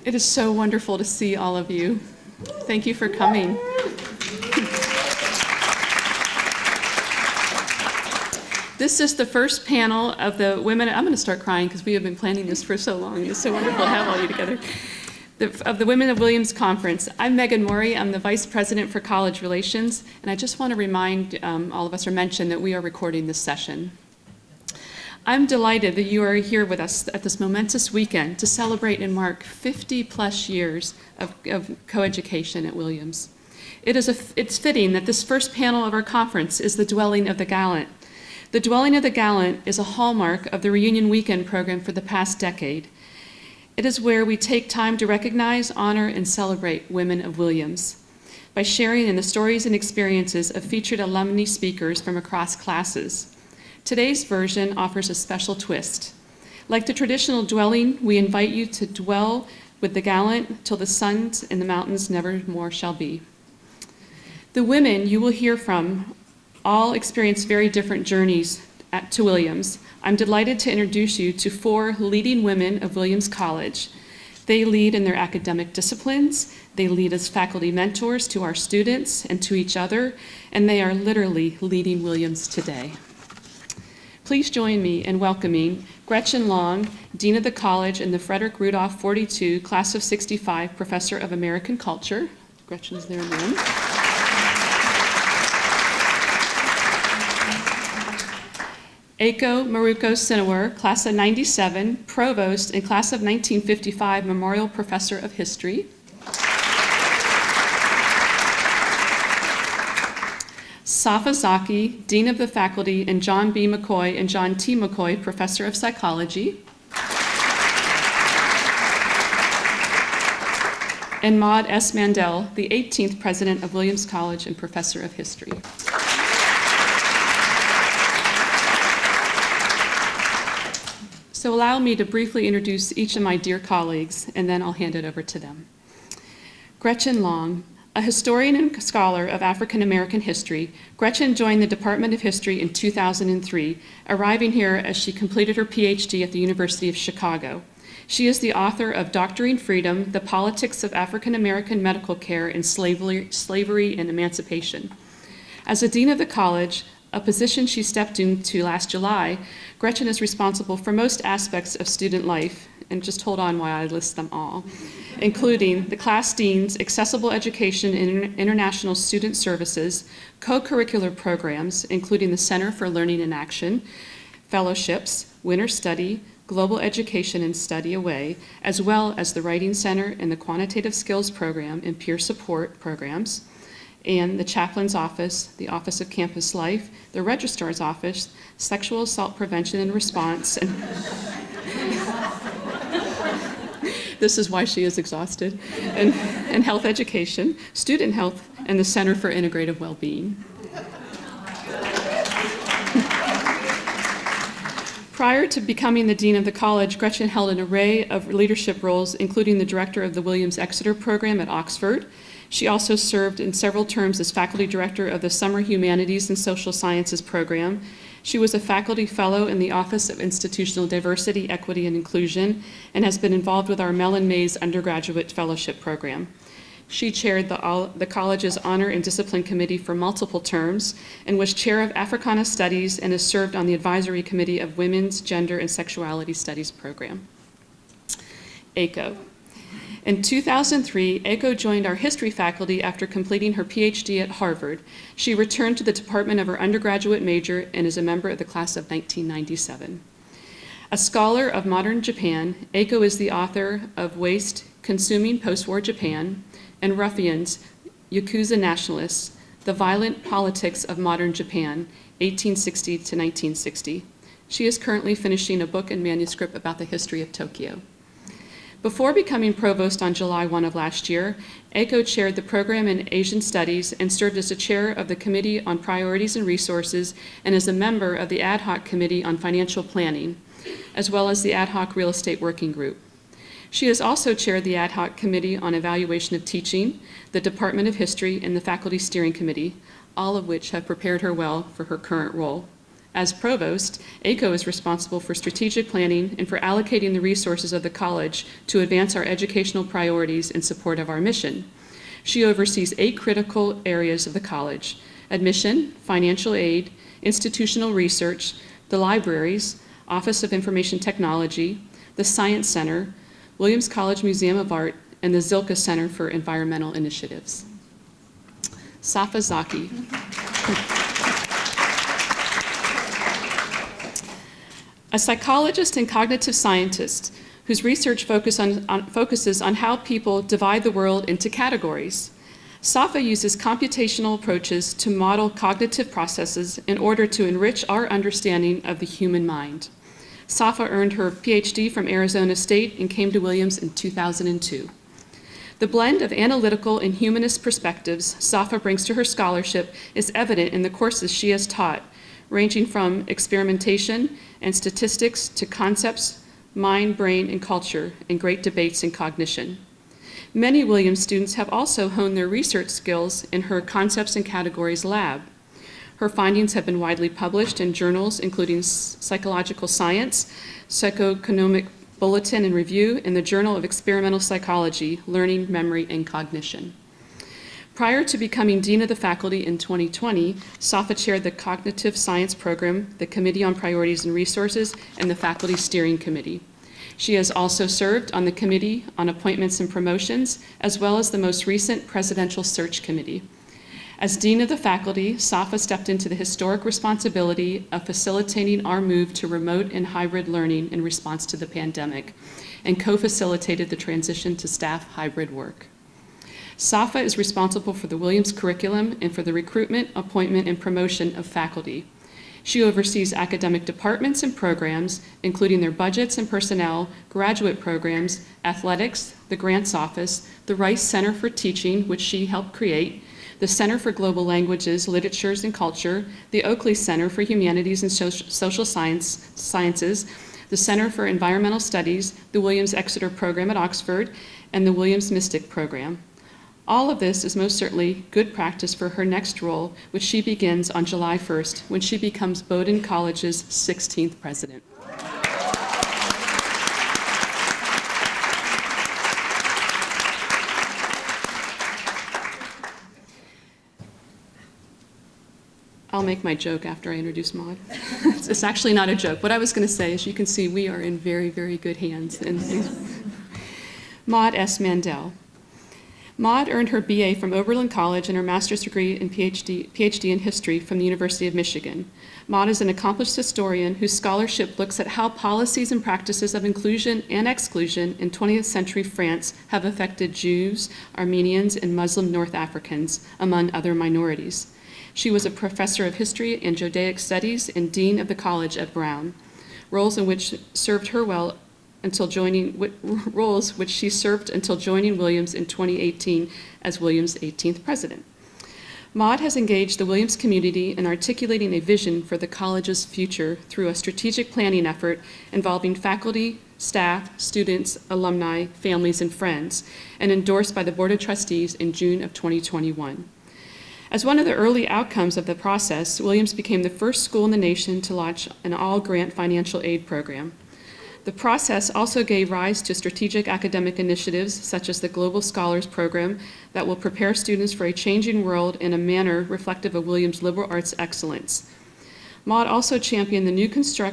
It is so wonderful to see all of you. Thank you for coming. This is the first panel of the women. I'm going to start crying because we have been planning this for so long. It's so wonderful to have all you together. Of the Women of Williams Conference. I'm Megan Morey. I'm the Vice President for College Relations, and I just want to remind all of us or mention that we are recording this session. I'm delighted that you are here with us at this momentous weekend to celebrate and mark 50 plus years of coeducation at Williams. It's fitting that this first panel of our conference is the Dwelling of the Gallant. The Dwelling of the Gallant is a hallmark of the Reunion Weekend program for the past decade. It is where we take time to recognize, honor, and celebrate women of Williams by sharing in the stories and experiences of featured alumni speakers from across classes. Today's version offers a special twist. Like the traditional dwelling, we invite you to dwell with the gallant till the suns in the mountains never more shall be. The women you will hear from all experience very different journeys to Williams. I'm delighted to introduce you to 4 leading women of Williams College. They lead in their academic disciplines, they lead as faculty mentors to our students and to each other, and they are literally leading Williams today. Please join me in welcoming Gretchen Long, Dean of the College and the Frederick Rudolph 42, Class of 65, Professor of American Culture. Gretchen is there in the room. Aiko Maruko Sinawar, Class of 97, Provost and Class of 1955, Memorial Professor of History. Safa Zaki, Dean of the Faculty, and John B. McCoy and John T. McCoy, Professor of Psychology. And Maud S. Mandel, the 18th President of Williams College and Professor of History. So allow me to briefly introduce each of my dear colleagues, and then I'll hand it over to them. Gretchen Long. A historian and scholar of African American history, Gretchen joined the Department of History in 2003, arriving here as she completed her PhD at the University of Chicago. She is the author of Doctoring Freedom, The Politics of African American Medical Care in Slavery and Emancipation. As a dean of the college, a position she stepped into last July, Gretchen is responsible for most aspects of student life, and just hold on while I list them all, including the class deans, accessible education and international student services, co-curricular programs, including the Center for Learning in Action, fellowships, winter study, global education and study away, as well as the Writing Center and the Quantitative Skills Program and peer support programs, and the chaplain's office, the Office of Campus Life, the registrar's office, sexual assault prevention and response, and this is why she is exhausted, and health education, student health, and the Center for Integrative Well-Being. Prior to becoming the dean of the college, Gretchen held an array of leadership roles, including the director of the Williams Exeter program at Oxford. She also served in several terms as faculty director of the Summer Humanities and Social Sciences program. She was a faculty fellow in the Office of Institutional Diversity, Equity, and Inclusion, and has been involved with our Mellon Mays undergraduate fellowship program. She chaired the college's Honor and Discipline Committee for multiple terms and was chair of Africana Studies and has served on the advisory committee of Women's, Gender, and Sexuality Studies program. Aiko. In 2003, Aiko joined our history faculty after completing her PhD at Harvard. She returned to the department of her undergraduate major and is a member of the class of 1997. A scholar of modern Japan, Aiko is the author of Waste, Consuming Post-War Japan, and Ruffians, Yakuza Nationalists, The Violent Politics of Modern Japan, 1860 to 1960. She is currently finishing a book and manuscript about the history of Tokyo. Before becoming provost on July 1 of last year, Aiko chaired the program in Asian Studies and served as the chair of the Committee on Priorities and Resources and as a member of the Ad Hoc Committee on Financial Planning, as well as the Ad Hoc Real Estate Working Group. She has also chaired the Ad Hoc Committee on Evaluation of Teaching, the Department of History, and the Faculty Steering Committee, all of which have prepared her well for her current role. As provost, ACO is responsible for strategic planning and for allocating the resources of the college to advance our educational priorities in support of our mission. She oversees 8 critical areas of the college: admission, financial aid, institutional research, the libraries, Office of Information Technology, the Science Center, Williams College Museum of Art, and the Zilka Center for Environmental Initiatives. Safa Zaki. A psychologist and cognitive scientist whose research focuses on how people divide the world into categories. Safa uses computational approaches to model cognitive processes in order to enrich our understanding of the human mind. Safa earned her PhD from Arizona State and came to Williams in 2002. The blend of analytical and humanist perspectives Safa brings to her scholarship is evident in the courses she has taught, ranging from experimentation and statistics to concepts, mind, brain, and culture, and great debates in cognition. Many Williams students have also honed their research skills in her Concepts and Categories lab. Her findings have been widely published in journals including Psychological Science, Psychoeconomic Bulletin and Review, and the Journal of Experimental Psychology, Learning, Memory, and Cognition. Prior to becoming Dean of the Faculty in 2020, Safa chaired the Cognitive Science Program, the Committee on Priorities and Resources, and the Faculty Steering Committee. She has also served on the Committee on Appointments and Promotions, as well as the most recent Presidential Search Committee. As Dean of the Faculty, Safa stepped into the historic responsibility of facilitating our move to remote and hybrid learning in response to the pandemic, and co-facilitated the transition to staff hybrid work. Safa is responsible for the Williams curriculum and for the recruitment, appointment, and promotion of faculty. She oversees academic departments and programs, including their budgets and personnel, graduate programs, athletics, the grants office, the Rice Center for Teaching, which she helped create, the Center for Global Languages, Literatures, and Culture, the Oakley Center for Humanities and Social Sciences, the Center for Environmental Studies, the Williams Exeter Program at Oxford, and the Williams Mystic Program. All of this is most certainly good practice for her next role, which she begins on July 1st, when she becomes Bowdoin College's 16th president. I'll make my joke after I introduce Maud. It's actually not a joke. What I was going to say is, you can see we are in very, very good hands. Maud S. Mandel. Maud earned her BA from Oberlin College and her master's degree and PhD in history from the University of Michigan. Maud is an accomplished historian whose scholarship looks at how policies and practices of inclusion and exclusion in 20th century France have affected Jews, Armenians, and Muslim North Africans, among other minorities. She was a professor of history and Judaic studies and dean of the college at Brown, roles which she served until joining Williams in 2018 as Williams' 18th president. Maud has engaged the Williams community in articulating a vision for the college's future through a strategic planning effort involving faculty, staff, students, alumni, families, and friends, and endorsed by the Board of Trustees in June of 2021. As one of the early outcomes of the process, Williams became the first school in the nation to launch an all-grant financial aid program. The process also gave rise to strategic academic initiatives such as the Global Scholars Program that will prepare students for a changing world in a manner reflective of Williams' liberal arts excellence. Maud also championed the new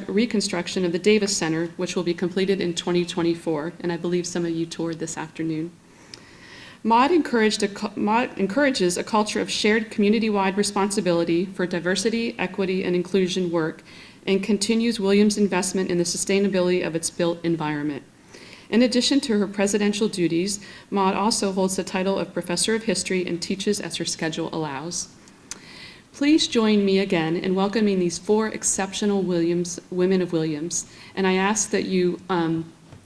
reconstruction of the Davis Center, which will be completed in 2024, and I believe some of you toured this afternoon. Maud encourages a culture of shared community-wide responsibility for diversity, equity, and inclusion work, and continues Williams' investment in the sustainability of its built environment. In addition to her presidential duties, Maud also holds the title of Professor of History and teaches as her schedule allows. Please join me again in welcoming these 4 exceptional women of Williams, and I ask that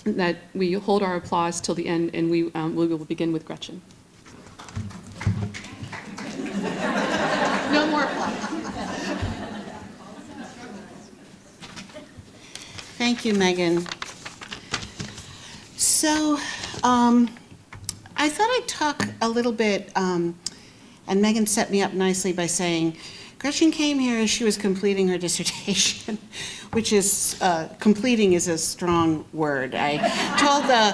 that we hold our applause till the end, and we will begin with Gretchen. No more applause. Thank you, Megan. So I thought I'd talk a little bit, and Megan set me up nicely by saying, Gretchen came here as she was completing her dissertation, which is, completing is a strong word. I told the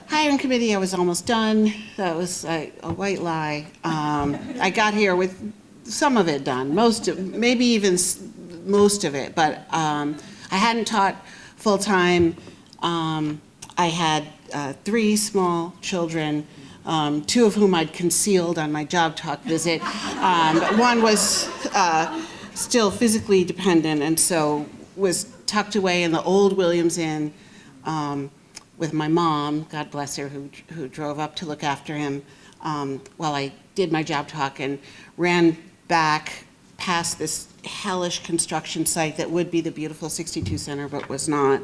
hiring committee I was almost done. That was a white lie. I got here with some of it done, maybe even most of it, but I hadn't taught full-time. I had 3 small children, 2 of whom I'd concealed on my job talk visit. One was still physically dependent, and so was tucked away in the old Williams Inn with my mom, God bless her, who drove up to look after him while I did my job talk and ran back past this hellish construction site that would be the beautiful 62 Center, but was not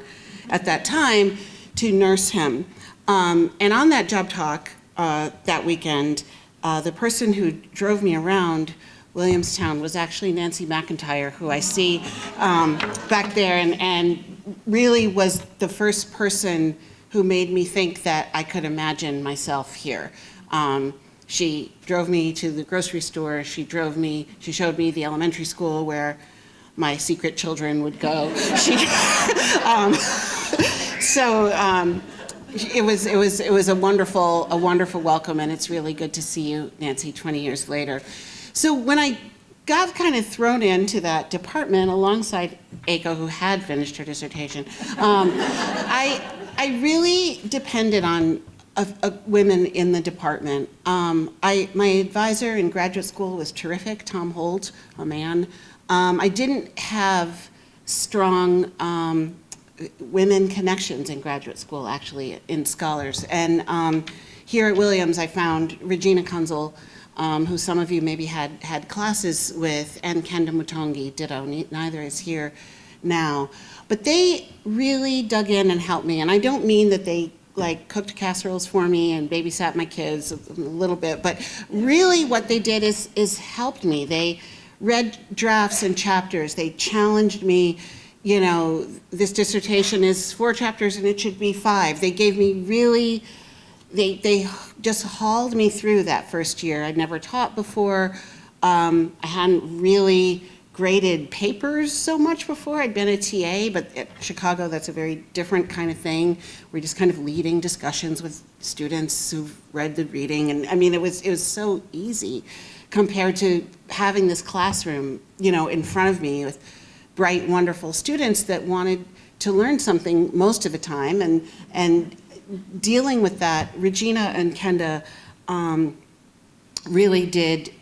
at that time, to nurse him. And on that job talk that weekend, the person who drove me around Williamstown was actually Nancy McIntyre, who I see back there, and really was the first person who made me think that I could imagine myself here. She drove me to the grocery store. She showed me the elementary school where my secret children would go. It was a wonderful welcome, and it's really good to see you, Nancy, 20 years later. So when I got kind of thrown into that department alongside Aiko, who had finished her dissertation, I really depended on women in the department. My advisor in graduate school was terrific, Tom Holt, a man. I didn't have strong women connections in graduate school, actually, in scholars. And here at Williams, I found Regina Kunzel, who some of you maybe had classes with, and Kenda Mutongi, ditto. Neither is here now. But they really dug in and helped me. And I don't mean that they cooked casseroles for me and babysat my kids a little bit, but really what they did is helped me. They read drafts and chapters. They challenged me. You know, this dissertation is 4 chapters and it should be 5. They gave me really, they just hauled me through that first year. I'd never taught before. I hadn't really graded papers so much before. I'd been a TA, but at Chicago, that's a very different kind of thing. We're just kind of leading discussions with students who've read the reading. And I mean, it was so easy compared to having this classroom, you know, in front of me with bright, wonderful students that wanted to learn something most of the time. And dealing with that, Regina and Kenda really did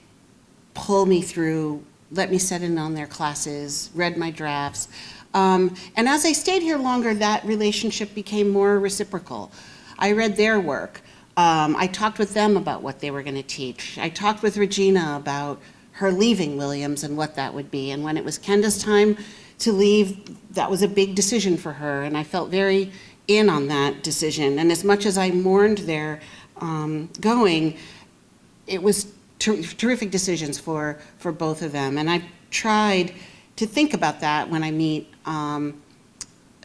pull me through, let me sit in on their classes, read my drafts. And as I stayed here longer, that relationship became more reciprocal. I read their work. I talked with them about what they were going to teach. I talked with Regina about her leaving Williams and what that would be. And when it was Kenda's time to leave, that was a big decision for her. And I felt very in on that decision. And as much as I mourned their going, it was terrific decisions for both of them. And I tried to think about that when I meet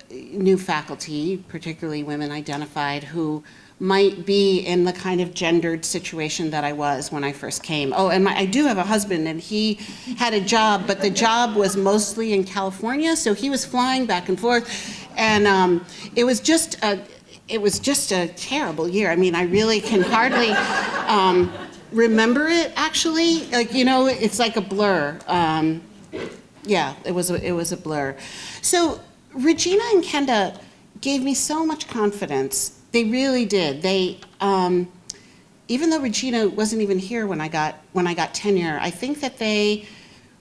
new faculty, particularly women identified, who might be in the kind of gendered situation that I was when I first came. Oh, and I do have a husband, and he had a job, but the job was mostly in California, so he was flying back and forth, and it was just a terrible year. I mean, I really can hardly remember it, actually. Like, you know, it's like a blur. Yeah, it was a blur. So Regina and Kenda gave me so much confidence. They really did. They, even though Regina wasn't even here when I got tenure, I think that they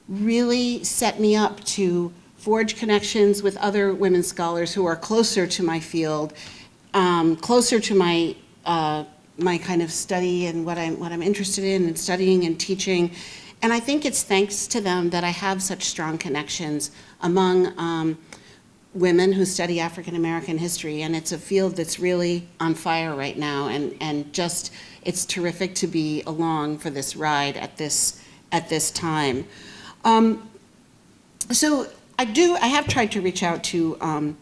really set me up to forge connections with other women scholars who are closer to my field, closer to my my kind of study and what I'm interested in and studying and teaching. And I think it's thanks to them that I have such strong connections among women who study African American history, and it's a field that's really on fire right now, and just it's terrific to be along for this ride at this time. So I have tried to reach out to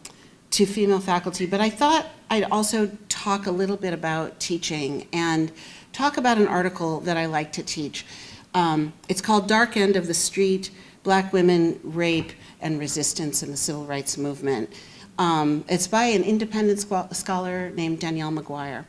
female faculty, but I thought I'd also talk a little bit about teaching and talk about an article that I like to teach. It's called Dark End of the Street, Black Women, Rape, and Resistance in the Civil Rights Movement. It's by an independent scholar named Danielle McGuire.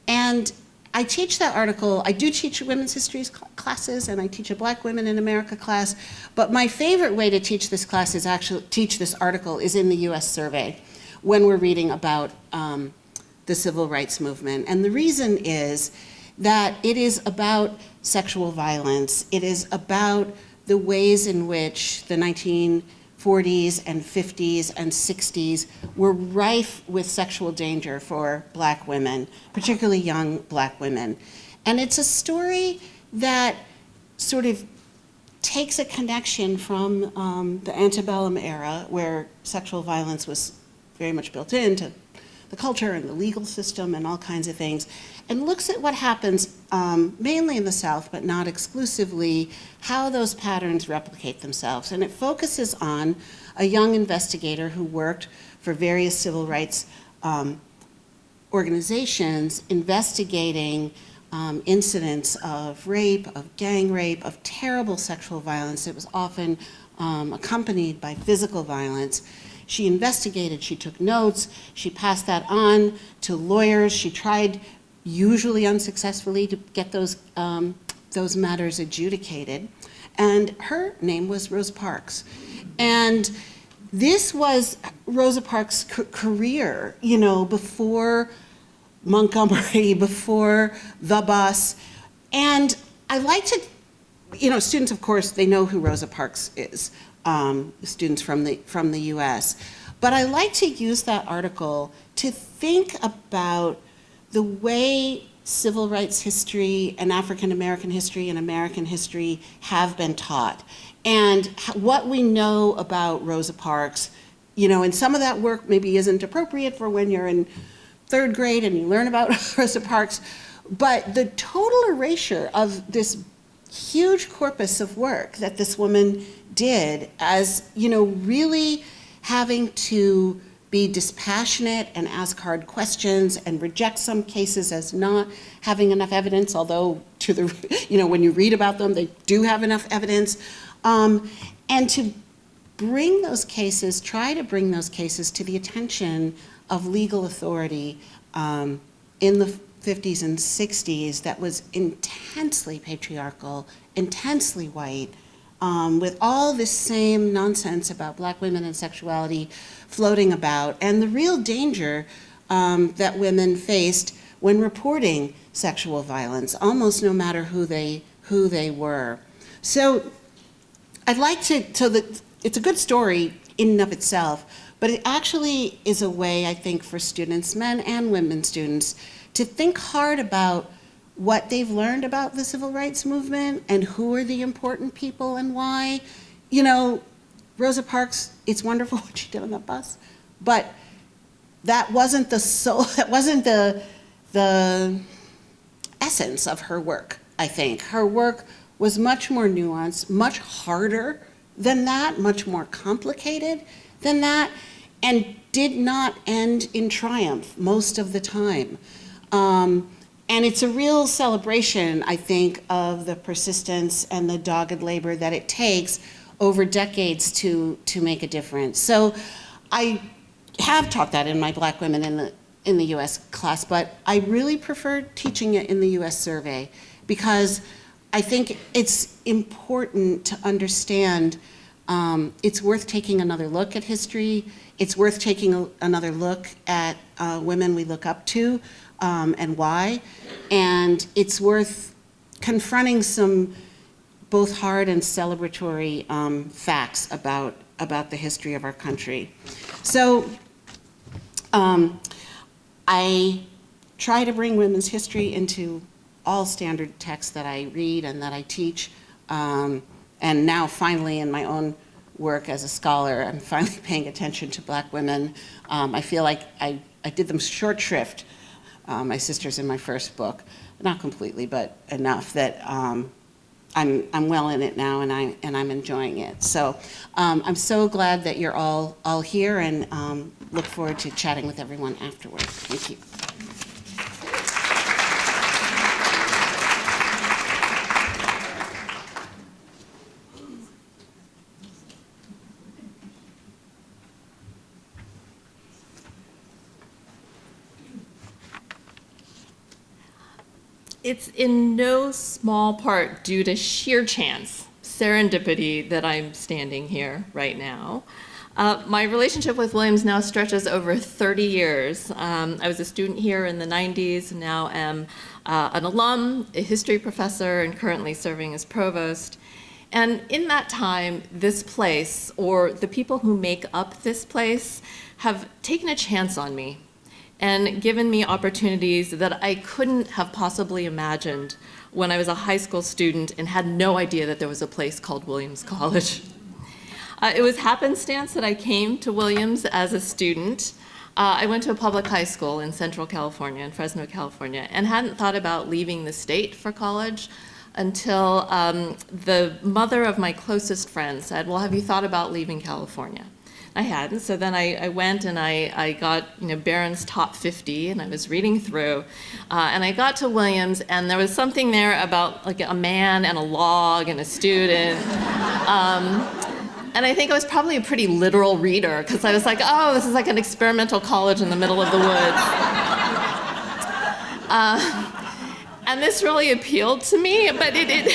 And I teach that article. I do teach women's histories classes, and I teach a Black Women in America class. But my favorite way to teach this class is actually teach this article is in the U.S. survey when we're reading about the civil rights movement. And the reason is that it is about sexual violence. It is about the ways in which the 1940s and 50s and 60s were rife with sexual danger for Black women, particularly young Black women. And it's a story that sort of takes a connection from the antebellum era, where sexual violence was very much built into the culture and the legal system and all kinds of things, and looks at what happens mainly in the South, but not exclusively, how those patterns replicate themselves. And it focuses on a young investigator who worked for various civil rights organizations investigating incidents of rape, of gang rape, of terrible sexual violence. It was often accompanied by physical violence. She investigated, she took notes, she passed that on to lawyers. She tried, usually unsuccessfully, to get those matters adjudicated. And her name was Rosa Parks. And this was Rosa Parks' career, you know, before Montgomery, before the bus. And I like to, you know, students, of course, they know who Rosa Parks is, students from the US. But I like to use that article to think about the way civil rights history and African American history and American history have been taught. And what we know about Rosa Parks, you know, and some of that work maybe isn't appropriate for when you're in third grade and you learn about Rosa Parks, but the total erasure of this huge corpus of work that this woman did, as, you know, really having to be dispassionate and ask hard questions and reject some cases as not having enough evidence, although to the, you know, when you read about them, they do have enough evidence. And to bring those cases, try to bring those cases to the attention of legal authority in the 50s and 60s that was intensely patriarchal, intensely white, with all this same nonsense about Black women and sexuality floating about, and the real danger that women faced when reporting sexual violence, almost no matter who they were. So I'd like to, it's a good story in and of itself, but it actually is a way, I think, for students, men and women students, to think hard about what they've learned about the civil rights movement and who are the important people and why. You know, Rosa Parks, it's wonderful what she did on that bus, but that wasn't the essence of her work, I think. Her work was much more nuanced, much harder than that, much more complicated than that, and did not end in triumph most of the time. And it's a real celebration, I think, of the persistence and the dogged labor that it takes over decades to make a difference. So I have taught that in my Black Women in the US class, but I really prefer teaching it in the US survey, because I think it's important to understand it's worth taking another look at history. It's worth taking another look at women we look up to and why. And it's worth confronting some both hard and celebratory facts about the history of our country. So I try to bring women's history into all standard texts that I read and that I teach. And now finally in my own work as a scholar, I'm finally paying attention to Black women. I feel like I did them short shrift, my sisters, in my first book. Not completely, but enough that I'm well in it now, and I'm enjoying it. So I'm so glad that you're all here, and look forward to chatting with everyone afterward. Thank you. it's in no small part due to sheer chance, serendipity, that I'm standing here right now. My relationship with Williams now stretches over 30 years. I was a student here in the 90s, now am an alum, a history professor, and currently serving as provost. And in that time, this place, or the people who make up this place, have taken a chance on me and given me opportunities that I couldn't have possibly imagined when I was a high school student and had no idea that there was a place called Williams College. It was happenstance that I came to Williams as a student. I went to a public high school in Central California, in Fresno, California, and hadn't thought about leaving the state for college until the mother of my closest friend said, well, have you thought about leaving California? I hadn't, so then I went and I got Barron's Top 50, and I was reading through, and I got to Williams, and there was something there about like a man and a log and a student. And I think I was probably a pretty literal reader, because I was like, oh, this is like an experimental college in the middle of the woods. And this really appealed to me, but it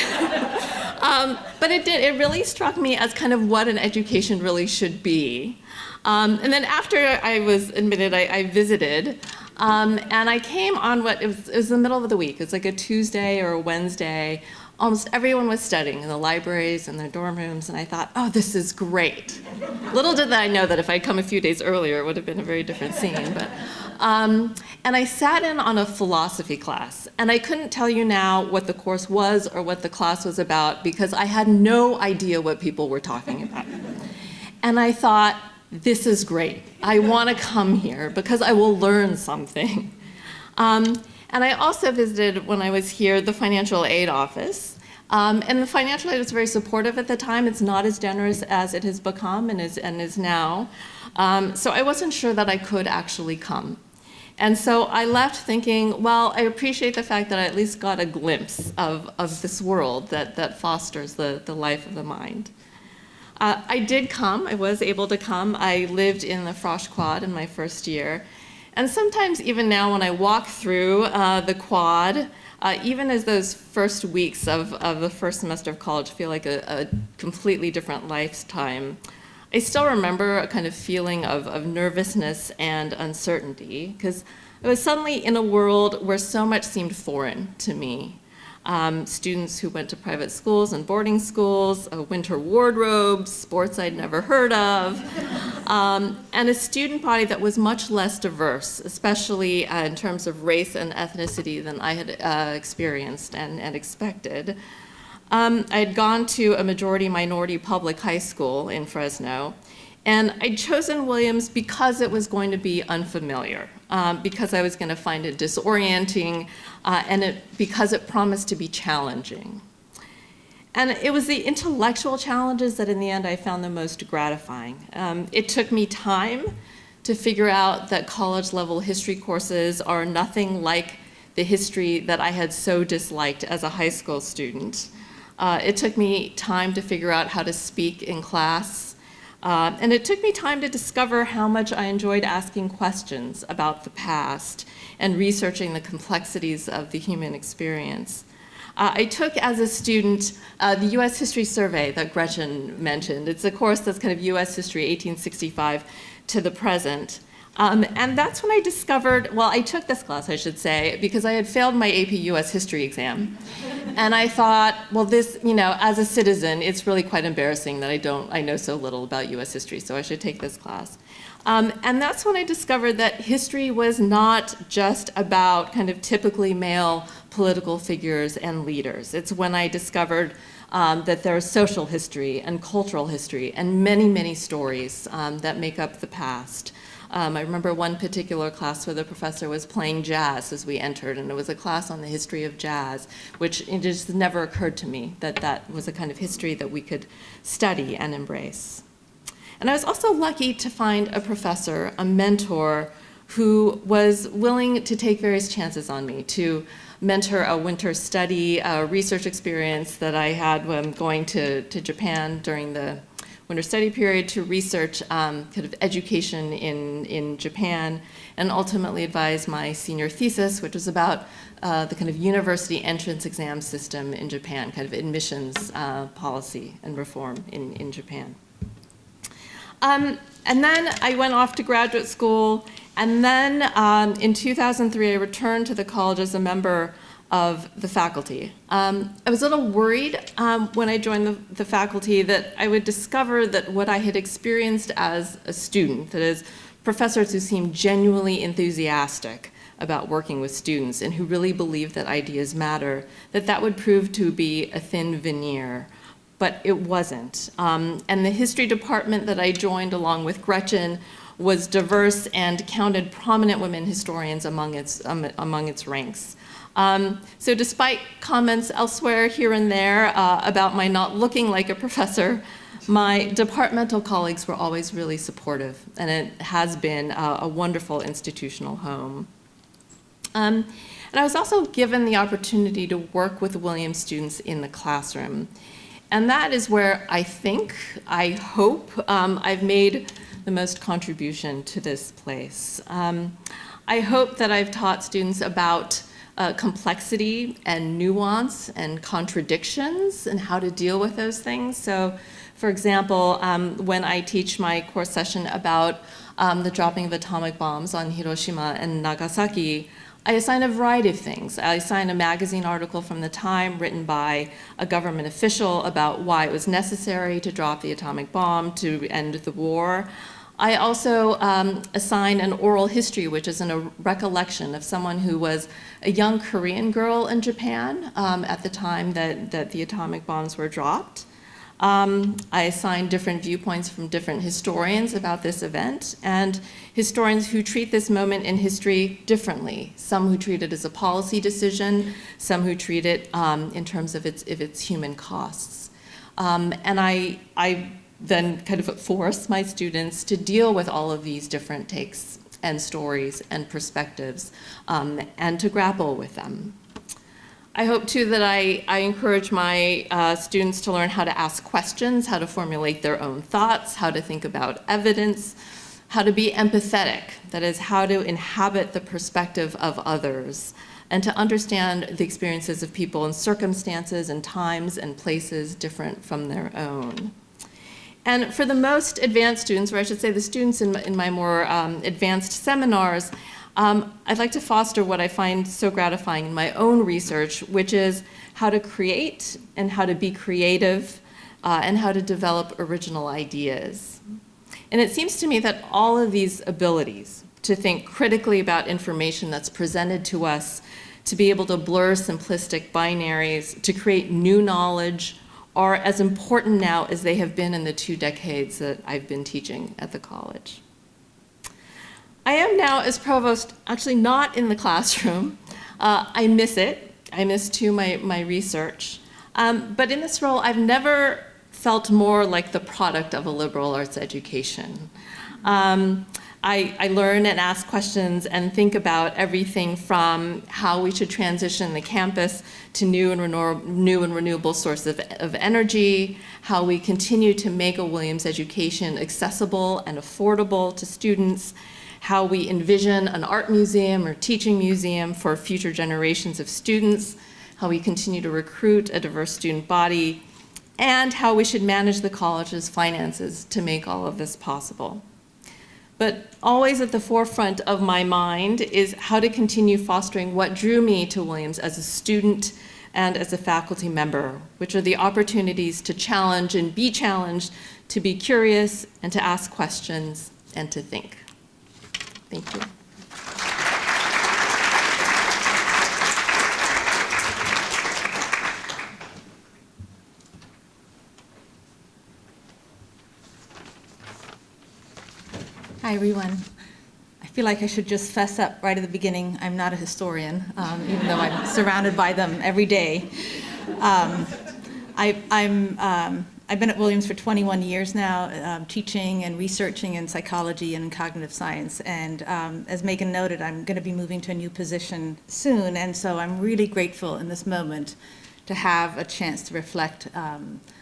really struck me as kind of what an education really should be. And then after I was admitted, I visited, and I came on it was the middle of the week. It was like a Tuesday or a Wednesday. Almost everyone was studying in the libraries and their dorm rooms, and I thought, oh, this is great. Little did I know that if I'd come a few days earlier, it would have been a very different scene. But, and I sat in on a philosophy class, and I couldn't tell you now what the course was or what the class was about, because I had no idea what people were talking about. And I thought, this is great. I want to come here because I will learn something. And I also visited, when I was here, the financial aid office. And the financial aid was very supportive at the time. It's not as generous as it has become and is now. So I wasn't sure that I could actually come. And so I left thinking, well, I appreciate the fact that I at least got a glimpse of this world that fosters the life of the mind. I did come. I was able to come. I lived in the Frosh Quad in my first year. And sometimes even now when I walk through the quad, even as those first weeks of the first semester of college feel like a completely different lifetime, I still remember a kind of feeling of nervousness and uncertainty, because I was suddenly in a world where so much seemed foreign to me. Students who went to private schools and boarding schools, winter wardrobes, sports I'd never heard of, and a student body that was much less diverse, especially in terms of race and ethnicity than I had experienced and expected. I had gone to a majority-minority public high school in Fresno, and I'd chosen Williams because it was going to be unfamiliar, because I was going to find it disorienting, and because it promised to be challenging. And it was the intellectual challenges that in the end I found the most gratifying. It took me time to figure out that college-level history courses are nothing like the history that I had so disliked as a high school student. It took me time to figure out how to speak in class. And it took me time to discover how much I enjoyed asking questions about the past and researching the complexities of the human experience. I took as a student the U.S. History Survey that Gretchen mentioned. It's a course that's kind of U.S. History 1865 to the present. And that's when I discovered, well, I took this class, I should say, because I had failed my AP US History exam. And I thought, well, this, as a citizen, it's really quite embarrassing that I know so little about US history, so I should take this class. And that's when I discovered that history was not just about kind of typically male political figures and leaders. It's when I discovered that there's social history and cultural history and many, many stories that make up the past. I remember one particular class where the professor was playing jazz as we entered, and it was a class on the history of jazz, which it just never occurred to me that that was a kind of history that we could study and embrace. And I was also lucky to find a professor, a mentor, who was willing to take various chances on me, to mentor a winter study research experience that I had when going to Japan during the winter study period to research kind of education in Japan, and ultimately advised my senior thesis, which was about the kind of university entrance exam system in Japan, kind of admissions policy and reform in Japan. And then I went off to graduate school, and then in 2003 I returned to the college as a member of the faculty. I was a little worried when I joined the faculty that I would discover that what I had experienced as a student, that is, professors who seemed genuinely enthusiastic about working with students and who really believed that ideas matter, that would prove to be a thin veneer. But it wasn't. And the history department that I joined along with Gretchen was diverse and counted prominent women historians among its ranks. So despite comments elsewhere here and there about my not looking like a professor, my departmental colleagues were always really supportive, and it has been a wonderful institutional home. And I was also given the opportunity to work with Williams students in the classroom. And that is where I hope, I've made the most contribution to this place. I hope that I've taught students about complexity and nuance and contradictions and how to deal with those things. So, for example, when I teach my course session about the dropping of atomic bombs on Hiroshima and Nagasaki, I assign a variety of things. I assign a magazine article from the time written by a government official about why it was necessary to drop the atomic bomb to end the war. I also assign an oral history, which is a recollection of someone who was a young Korean girl in Japan at the time that the atomic bombs were dropped. I assign different viewpoints from different historians about this event, and historians who treat this moment in history differently. Some who treat it as a policy decision, some who treat it in terms of its human costs. And I then kind of force my students to deal with all of these different takes and stories and perspectives, and to grapple with them. I hope, too, that I encourage my students to learn how to ask questions, how to formulate their own thoughts, how to think about evidence, how to be empathetic, that is, how to inhabit the perspective of others, and to understand the experiences of people in circumstances and times and places different from their own. And for the most advanced students, or I should say the students in my more advanced seminars, I'd like to foster what I find so gratifying in my own research, which is how to create and how to be creative and how to develop original ideas. And it seems to me that all of these abilities to think critically about information that's presented to us, to be able to blur simplistic binaries, to create new knowledge, are as important now as they have been in the 2 decades that I've been teaching at the college. I am now, as provost, actually not in the classroom. I miss it. I miss, too, my research. But in this role, I've never felt more like the product of a liberal arts education. I learn and ask questions and think about everything from how we should transition the campus to new and renewable sources of energy, how we continue to make a Williams education accessible and affordable to students, how we envision an art museum or teaching museum for future generations of students, how we continue to recruit a diverse student body, and how we should manage the college's finances to make all of this possible. But always at the forefront of my mind is how to continue fostering what drew me to Williams as a student and as a faculty member, which are the opportunities to challenge and be challenged, to be curious and to ask questions and to think. Thank you. Hi, everyone. I feel like I should just fess up right at the beginning. I'm not a historian, even though I'm surrounded by them every day. I've been at Williams for 21 years now, teaching and researching in psychology and cognitive science. And as Megan noted, I'm going to be moving to a new position soon. And so I'm really grateful in this moment to have a chance to reflect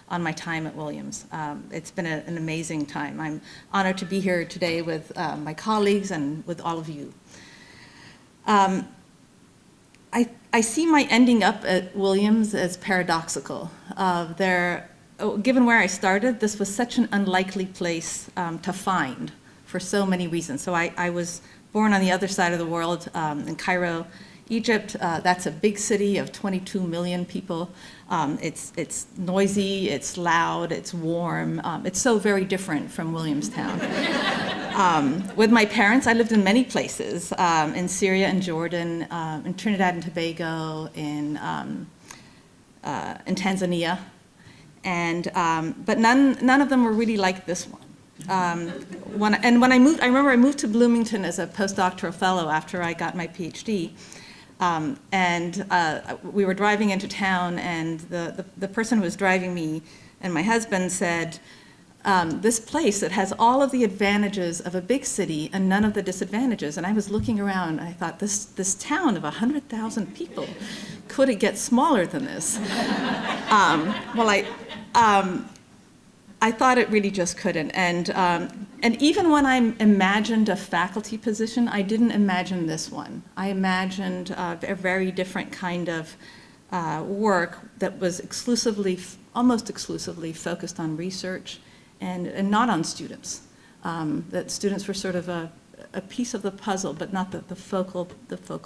on my time at Williams. It's been an amazing time. I'm honored to be here today with my colleagues and with all of you. I see my ending up at Williams as paradoxical. Given where I started, this was such an unlikely place to find for so many reasons. So I was born on the other side of the world in Cairo, Egypt. That's a big city of 22 million people. It's noisy, it's loud, it's warm. It's so very different from Williamstown. With my parents, I lived in many places, in Syria and Jordan, in Trinidad and Tobago, in Tanzania, but none of them were really like this one. When I moved, I remember I moved to Bloomington as a postdoctoral fellow after I got my PhD. We were driving into town, and the person who was driving me and my husband said, this place that has all of the advantages of a big city and none of the disadvantages. And I was looking around, and I thought, this town of 100,000 people, could it get smaller than this? I thought it really just couldn't. And even when I imagined a faculty position, I didn't imagine this one. I imagined a very different kind of work that was almost exclusively focused on research and not on students. That students were sort of a piece of the puzzle, but not the focal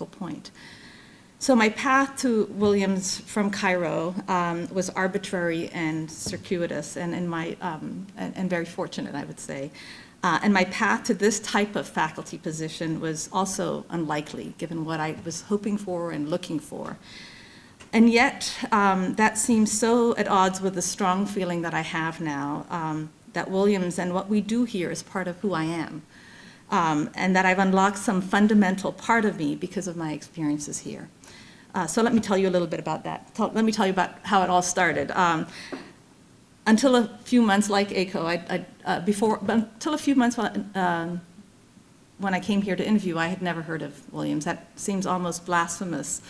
point. So my path to Williams from Cairo was arbitrary and circuitous, and very fortunate, I would say. And my path to this type of faculty position was also unlikely, given what I was hoping for and looking for. And yet, that seems so at odds with the strong feeling that I have now, that Williams and what we do here is part of who I am, and that I've unlocked some fundamental part of me because of my experiences here. So let me tell you a little bit about that. Let me tell you about how it all started. Until a few months, like ACO, until a few months when I came here to interview, I had never heard of Williams. That seems almost blasphemous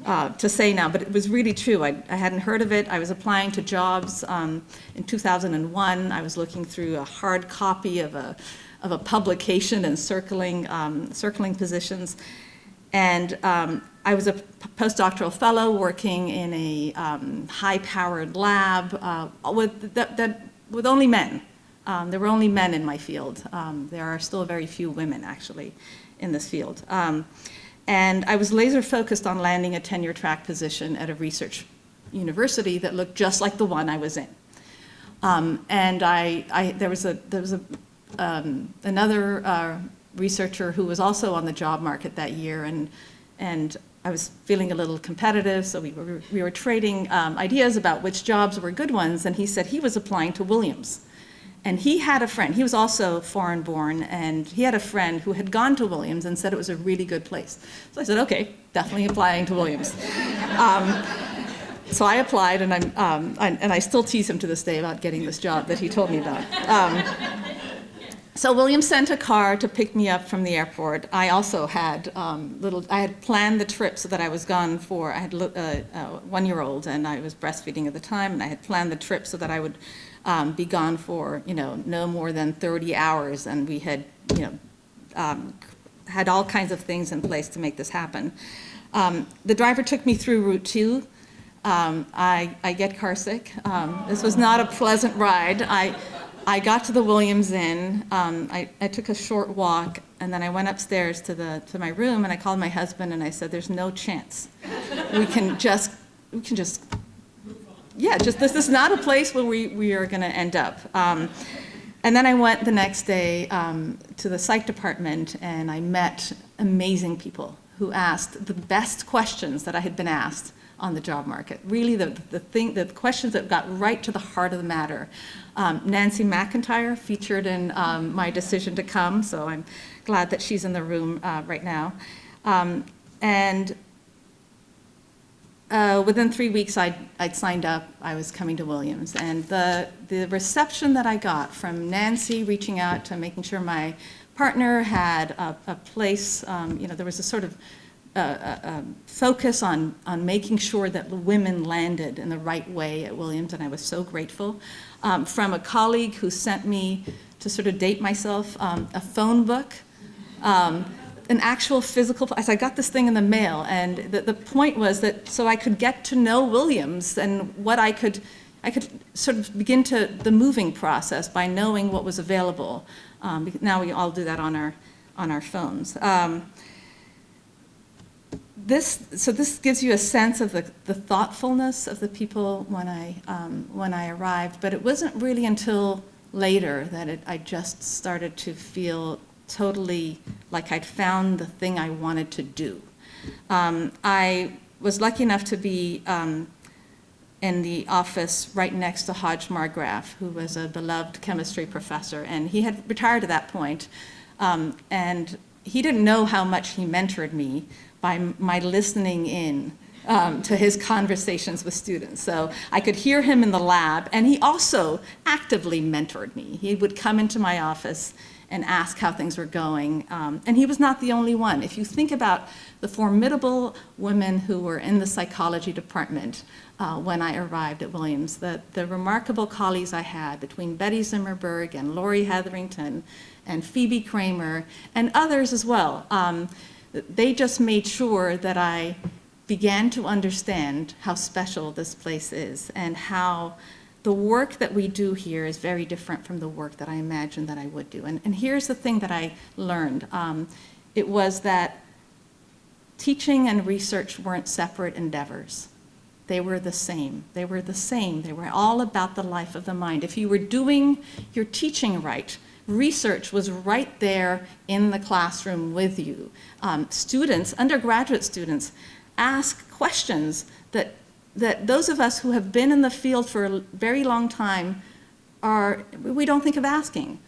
to say now, but it was really true. I hadn't heard of it. I was applying to jobs in 2001. I was looking through a hard copy of a publication and circling positions. And I was a postdoctoral fellow working in a high-powered lab with only men. There were only men in my field. There are still very few women, actually, in this field. And I was laser-focused on landing a tenure-track position at a research university that looked just like the one I was in. And there was another researcher who was also on the job market that year, and I was feeling a little competitive, so we were trading ideas about which jobs were good ones, and he said he was applying to Williams. And he had a friend, he was also foreign-born, and he had a friend who had gone to Williams and said it was a really good place. So I said, okay, definitely applying to Williams. So I applied, and I still tease him to this day about getting this job that he told me about. So Williams sent a car to pick me up from the airport. I also had I had planned the trip so that I was gone for, I had a 1-year-old, and I was breastfeeding at the time, and I had planned the trip so that I would be gone for, no more than 30 hours, and we had, had all kinds of things in place to make this happen. The driver took me through Route 2. I get carsick. This was not a pleasant ride. I got to the Williams Inn. I took a short walk, and then I went upstairs to my room, and I called my husband, and I said, "There's no chance. We can just, this is not a place where we are going to end up." And then I went the next day to the psych department, and I met amazing people who asked the best questions that I had been asked on the job market. Really, the questions that got right to the heart of the matter. Nancy McIntyre featured in my decision to come, so I'm glad that she's in the room right now. Within 3 weeks, I'd signed up. I was coming to Williams, and the reception that I got from Nancy reaching out to making sure my partner had a place, there was a sort of focus on making sure that women landed in the right way at Williams, and I was so grateful. From a colleague who sent me, to sort of date myself, a phone book, an actual physical, as I got this thing in the mail, and the point was that so I could get to know Williams and what I could sort of begin the moving process by knowing what was available. Now we all do that on our phones. This gives you a sense of the thoughtfulness of the people when I arrived, but it wasn't really until later that I just started to feel totally like I'd found the thing I wanted to do. I was lucky enough to be in the office right next to Hodge Margraf, who was a beloved chemistry professor, and he had retired at that point, and he didn't know how much he mentored me by my listening in to his conversations with students. So I could hear him in the lab, and he also actively mentored me. He would come into my office and ask how things were going. And he was not the only one. If you think about the formidable women who were in the psychology department when I arrived at Williams, the remarkable colleagues I had between Betty Zimmerberg and Lori Hetherington and Phoebe Kramer and others as well, they just made sure that I began to understand how special this place is and how the work that we do here is very different from the work that I imagined that I would do. And here's the thing that I learned. It was that teaching and research weren't separate endeavors. They were the same. They were the same. They were all about the life of the mind. If you were doing your teaching right, research was right there in the classroom with you. Students, undergraduate students, ask questions that those of us who have been in the field for a very long time we don't think of asking.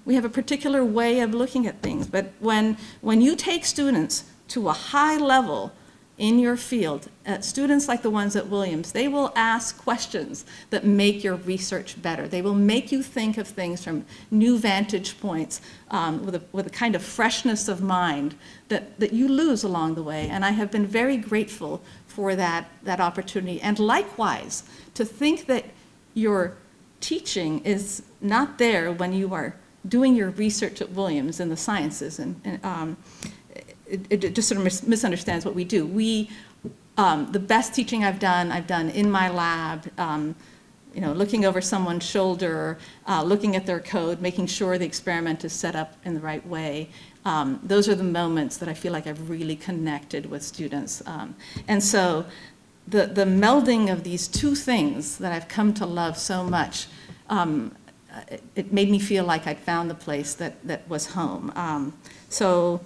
We have a particular way of looking at things, but when you take students to a high level in your field, students like the ones at Williams, they will ask questions that make your research better. They will make you think of things from new vantage points with a kind of freshness of mind that you lose along the way. And I have been very grateful for that opportunity. And likewise, to think that your teaching is not there when you are doing your research at Williams in the sciences, and it just sort of misunderstands what we do. The best teaching I've done in my lab, looking over someone's shoulder, looking at their code, making sure the experiment is set up in the right way. Those are the moments that I feel like I've really connected with students. And so the melding of these two things that I've come to love so much, it made me feel like I'd found the place that was home. So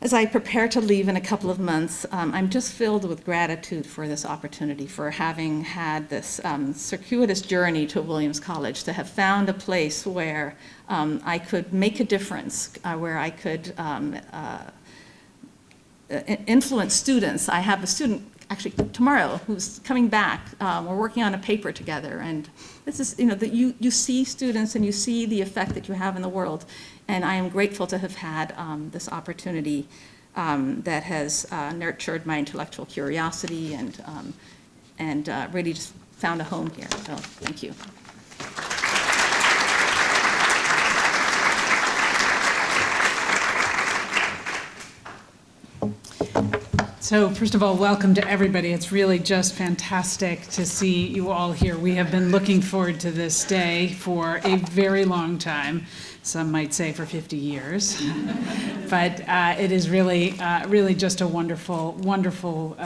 as I prepare to leave in a couple of months, I'm just filled with gratitude for this opportunity, for having had this circuitous journey to Williams College, to have found a place where I could make a difference, where I could influence students. I have a student actually tomorrow who's coming back. We're working on a paper together, and this is, that you see students and you see the effect that you have in the world. And I am grateful to have had this opportunity that has nurtured my intellectual curiosity and really just found a home here. So thank you. So first of all, welcome to everybody. It's really just fantastic to see you all here. We have been looking forward to this day for a very long time. Some might say for 50 years. But it is really just a wonderful, wonderful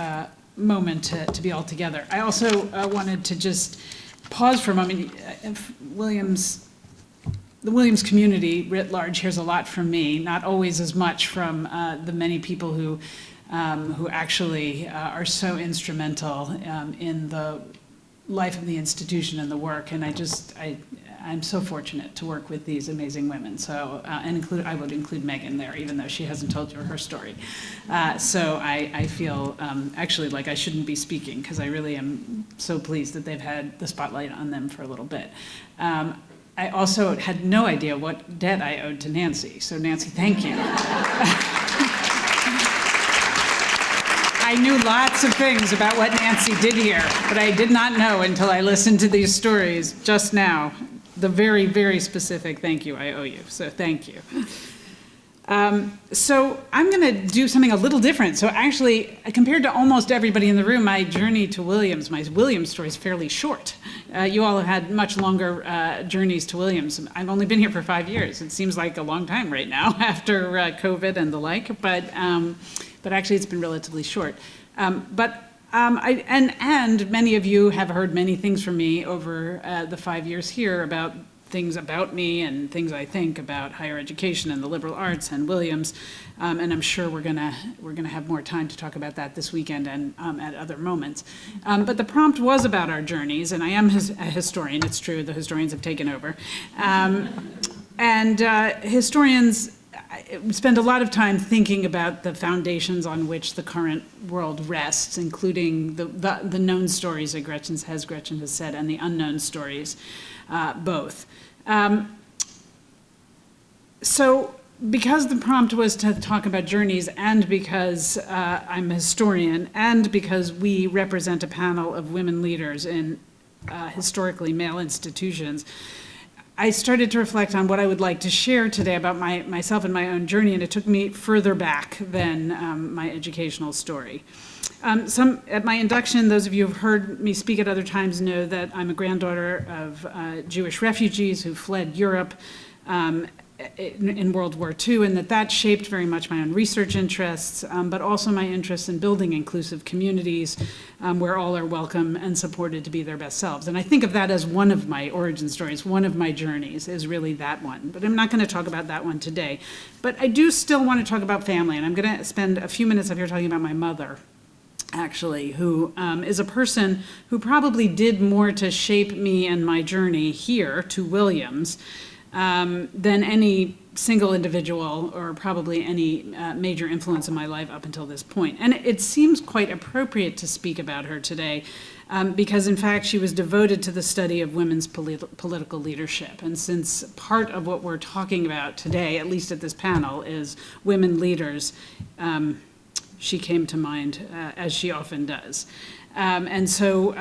moment to be all together. I also wanted to just pause for a moment. The Williams community writ large hears a lot from me, not always as much from the many people who actually are so instrumental in the life of the institution and the work. And I'm so fortunate to work with these amazing women. So, I would include Megan there, even though she hasn't told you her story. So I feel actually like I shouldn't be speaking, because I really am so pleased that they've had the spotlight on them for a little bit. I also had no idea what debt I owed to Nancy. So Nancy, thank you. I knew lots of things about what Nancy did here, but I did not know until I listened to these stories just now. The very, very specific thank you I owe you, so thank you. So I'm going to do something a little different. So actually, compared to almost everybody in the room, my journey to Williams, my Williams story is fairly short. You all have had much longer journeys to Williams. I've only been here for 5 years. It seems like a long time right now after COVID and the like, but actually it's been relatively short. And many of you have heard many things from me over the 5 years here about things about me and things I think about higher education and the liberal arts and Williams, and I'm sure we're gonna have more time to talk about that this weekend and at other moments. But the prompt was about our journeys, and I am a historian. It's true, the historians have taken over, and historians spend a lot of time thinking about the foundations on which the current world rests, including the known stories that Gretchen has said, and the unknown stories, both. So because the prompt was to talk about journeys, and because I'm a historian, and because we represent a panel of women leaders in historically male institutions, I started to reflect on what I would like to share today about myself and my own journey, and it took me further back than my educational story. At my induction, those of you who have heard me speak at other times know that I'm a granddaughter of Jewish refugees who fled Europe in World War II, and that shaped very much my own research interests, but also my interest in building inclusive communities where all are welcome and supported to be their best selves. And I think of that as one of my origin stories, one of my journeys is really that one. But I'm not going to talk about that one today. But I do still want to talk about family, and I'm going to spend a few minutes up here talking about my mother, actually, who is a person who probably did more to shape me and my journey here to Williams than any single individual or probably any major influence in my life up until this point. And it seems quite appropriate to speak about her today because, in fact, she was devoted to the study of women's political leadership. And since part of what we're talking about today, at least at this panel, is women leaders, she came to mind, as she often does. And so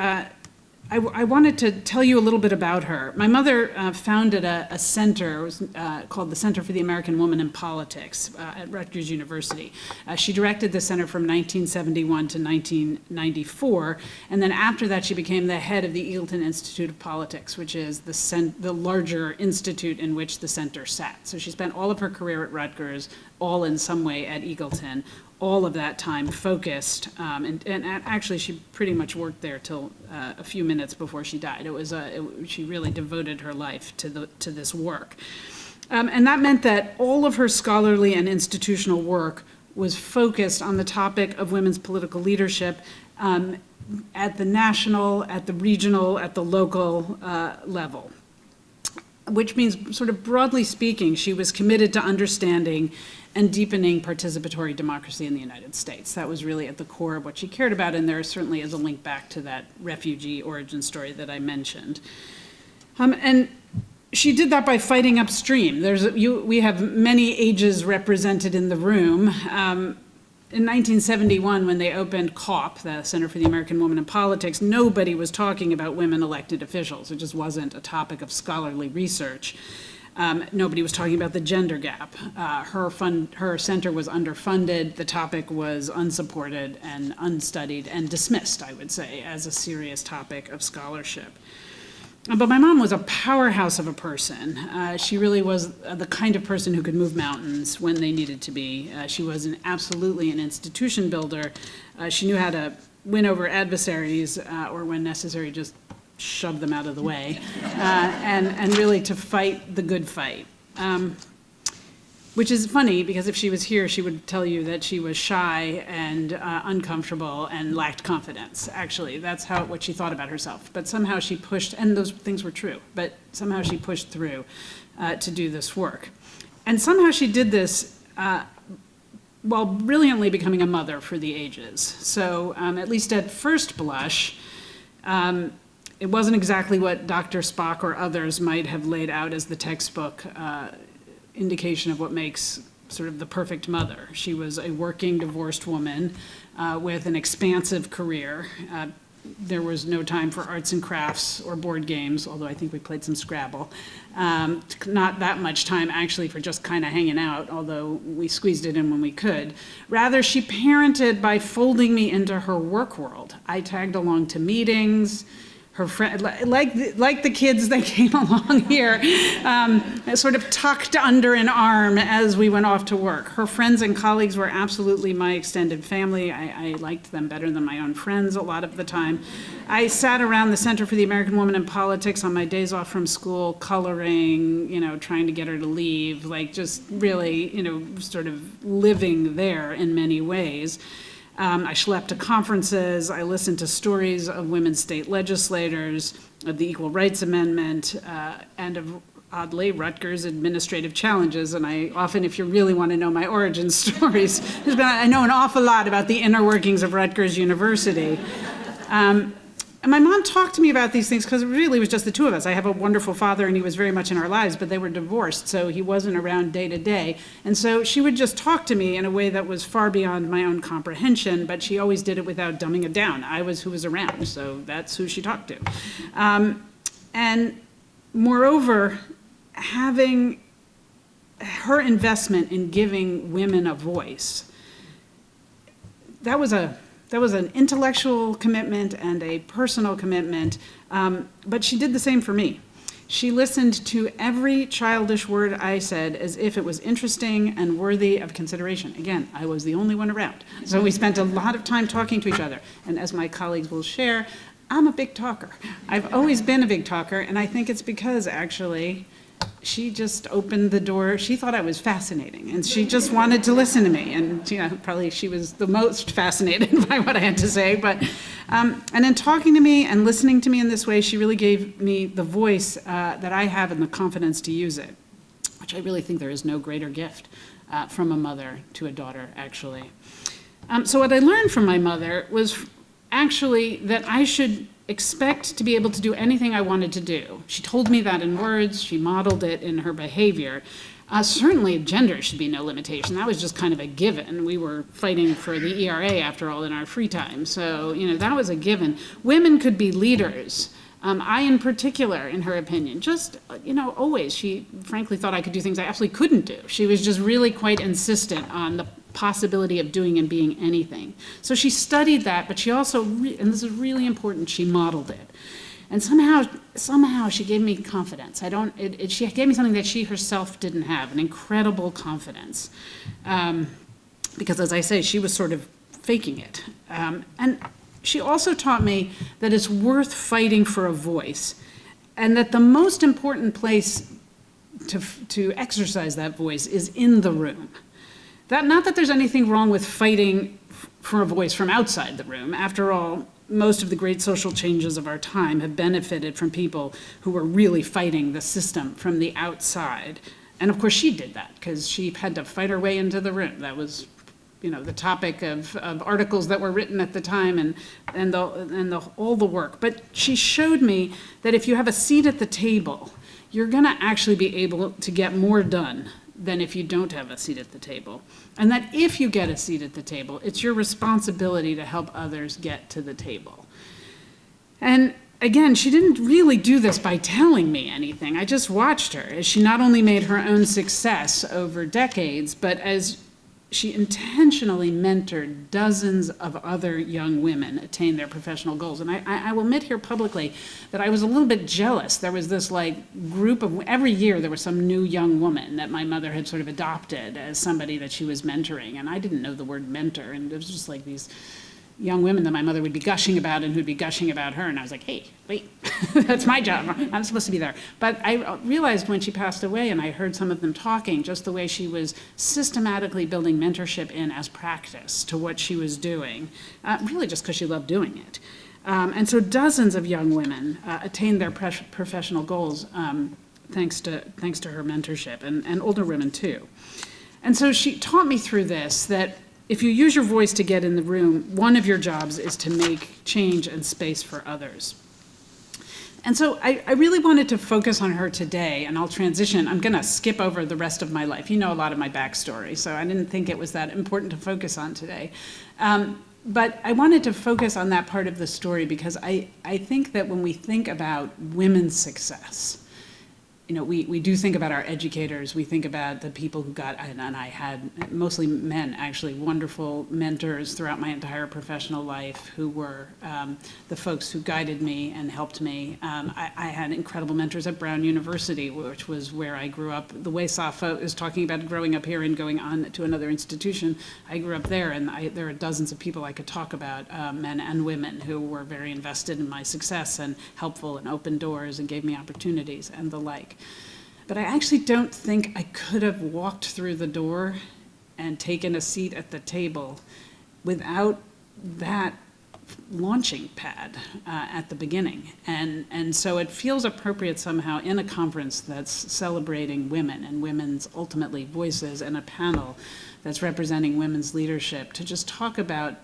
I wanted to tell you a little bit about her. My mother founded a center called the Center for the American Woman in Politics at Rutgers University. She directed the center from 1971 to 1994, and then after that she became the head of the Eagleton Institute of Politics, which is the larger institute in which the center sat. So she spent all of her career at Rutgers, all in some way at Eagleton, all of that time focused, and actually she pretty much worked there till a few minutes before she died. She really devoted her life to this work. And that meant that all of her scholarly and institutional work was focused on the topic of women's political leadership at the national, at the regional, at the local level. Which means, sort of broadly speaking, she was committed to understanding and deepening participatory democracy in the United States. That was really at the core of what she cared about, and there certainly is a link back to that refugee origin story that I mentioned. And she did that by fighting upstream. We have many ages represented in the room. In 1971, when they opened CAUP, the Center for the American Woman in Politics, nobody was talking about women elected officials. It just wasn't a topic of scholarly research. Nobody was talking about the gender gap. Her center was underfunded. The topic was unsupported and unstudied and dismissed, I would say, as a serious topic of scholarship. But my mom was a powerhouse of a person. She really was the kind of person who could move mountains when they needed to be. She was absolutely an institution builder. She knew how to win over adversaries, or when necessary, just shove them out of the way, and really to fight the good fight. Which is funny, because if she was here, she would tell you that she was shy and uncomfortable and lacked confidence. Actually, that's what she thought about herself. But somehow she pushed, and those things were true, but somehow she pushed through to do this work. And somehow she did this while brilliantly becoming a mother for the ages. So at least at first blush, it wasn't exactly what Dr. Spock or others might have laid out as the textbook indication of what makes sort of the perfect mother. She was a working divorced woman with an expansive career. There was no time for arts and crafts or board games, although I think we played some Scrabble. Not that much time actually for just kind of hanging out, although we squeezed it in when we could. Rather, she parented by folding me into her work world. I tagged along to meetings. Her friend, like the kids that came along here, sort of tucked under an arm as we went off to work. Her friends and colleagues were absolutely my extended family. I liked them better than my own friends a lot of the time. I sat around the Center for the American Woman in Politics on my days off from school, coloring, trying to get her to leave, like just really, sort of living there in many ways. I schlepped to conferences, I listened to stories of women state legislators, of the Equal Rights Amendment, and of, oddly, Rutgers administrative challenges. And I often, if you really want to know my origin stories, I know an awful lot about the inner workings of Rutgers University. And my mom talked to me about these things because it really was just the two of us. I have a wonderful father, and he was very much in our lives, but they were divorced, so he wasn't around day to day. And so she would just talk to me in a way that was far beyond my own comprehension, but she always did it without dumbing it down. I was who was around, so that's who she talked to. And moreover, having her investment in giving women a voice, that was an intellectual commitment and a personal commitment, but she did the same for me. She listened to every childish word I said as if it was interesting and worthy of consideration. Again, I was the only one around, so we spent a lot of time talking to each other. And as my colleagues will share, I'm a big talker. I've always been a big talker, and I think it's because, actually, she just opened the door. She thought I was fascinating, and she just wanted to listen to me. And probably she was the most fascinated by what I had to say. But and in talking to me and listening to me in this way, she really gave me the voice that I have and the confidence to use it, which I really think there is no greater gift from a mother to a daughter, actually. So what I learned from my mother was actually that I should expect to be able to do anything I wanted to do. She told me that in words, she modeled it in her behavior. Certainly gender should be no limitation. That was just kind of a given. We were fighting for the ERA, after all, in our free time. So, that was a given. Women could be leaders. I, in particular, in her opinion, just, always, she frankly thought I could do things I absolutely couldn't do. She was just really quite insistent on the possibility of doing and being anything. So she studied that, but she also, and this is really important, she modeled it. And somehow she gave me confidence. She gave me something that she herself didn't have, an incredible confidence. Because as I say, she was sort of faking it. And she also taught me that it's worth fighting for a voice, and that the most important place to exercise that voice is in the room. Not that there's anything wrong with fighting for a voice from outside the room. After all, most of the great social changes of our time have benefited from people who were really fighting the system from the outside. And of course she did that, because she had to fight her way into the room. That was, the topic of articles that were written at the time and all the work. But she showed me that if you have a seat at the table, you're gonna actually be able to get more done than if you don't have a seat at the table. And that if you get a seat at the table, it's your responsibility to help others get to the table. And again, she didn't really do this by telling me anything. I just watched her as she not only made her own success over decades, but as she intentionally mentored dozens of other young women attain their professional goals. And I will admit here publicly that I was a little bit jealous. There was this group of, every year there was some new young woman that my mother had sort of adopted as somebody that she was mentoring. And I didn't know the word mentor. And it was just like these young women that my mother would be gushing about and who'd be gushing about her. And I was like, hey, wait, that's my job. I'm supposed to be there. But I realized when she passed away and I heard some of them talking, just the way she was systematically building mentorship in as practice to what she was doing, really just because she loved doing it. And so dozens of young women attained their professional goals thanks to her mentorship, and older women too. And so she taught me through this that if you use your voice to get in the room, one of your jobs is to make change and space for others. And so I really wanted to focus on her today, and I'll transition. I'm going to skip over the rest of my life. You know a lot of my backstory, so I didn't think it was that important to focus on today. But I wanted to focus on that part of the story because I think that when we think about women's success, you know, we do think about our educators, we think about the people who got, and I had mostly men, actually, wonderful mentors throughout my entire professional life who were the folks who guided me and helped me. I had incredible mentors at Brown University, which was where I grew up. The way Safa is talking about growing up here and going on to another institution, I grew up there, and there are dozens of people I could talk about, men and women, who were very invested in my success and helpful and opened doors and gave me opportunities and the like. But I actually don't think I could have walked through the door and taken a seat at the table without that launching pad at the beginning. And so it feels appropriate somehow in a conference that's celebrating women and women's ultimately voices and a panel that's representing women's leadership to just talk about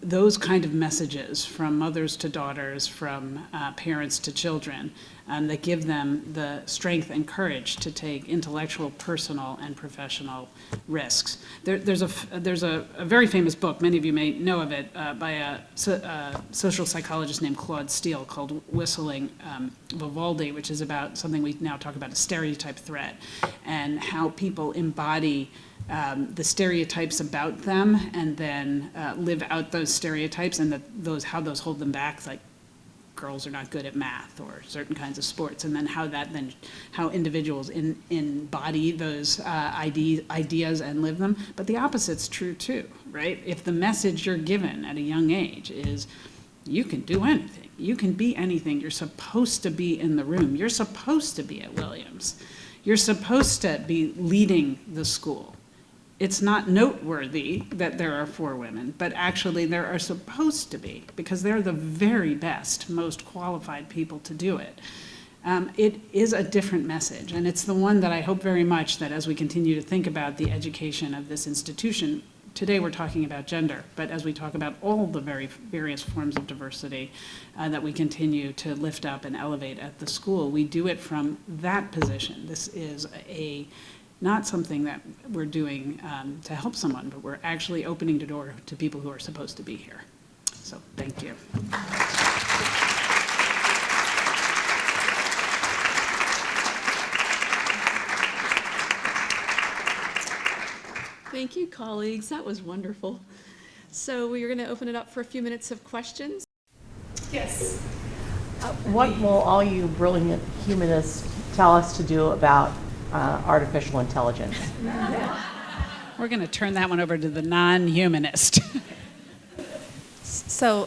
those kind of messages from mothers to daughters, from parents to children, that give them the strength and courage to take intellectual, personal, and professional risks. There's a very famous book, many of you may know of it, by a social psychologist named Claude Steele called Whistling Vivaldi, which is about something we now talk about, a stereotype threat, and how people embody the stereotypes about them and then live out those stereotypes, and how those hold them back, like girls are not good at math or certain kinds of sports, and then how individuals embody those ideas and live them. But the opposite's true too, right? If the message you're given at a young age is you can do anything, you can be anything, you're supposed to be in the room, you're supposed to be at Williams, you're supposed to be leading the school. It's not noteworthy that there are 4 women, but actually there are supposed to be, because they're the very best, most qualified people to do it. It is a different message, and it's the one that I hope very much that as we continue to think about the education of this institution, today we're talking about gender, but as we talk about all the various forms of diversity that we continue to lift up and elevate at the school, we do it from that position. This is not something that we're doing to help someone, but we're actually opening the door to people who are supposed to be here. So thank you. Thank you, colleagues. That was wonderful. So we are going to open it up for a few minutes of questions. Yes. What will all you brilliant humanists tell us to do about artificial intelligence? We're going to turn that one over to the non-humanist. So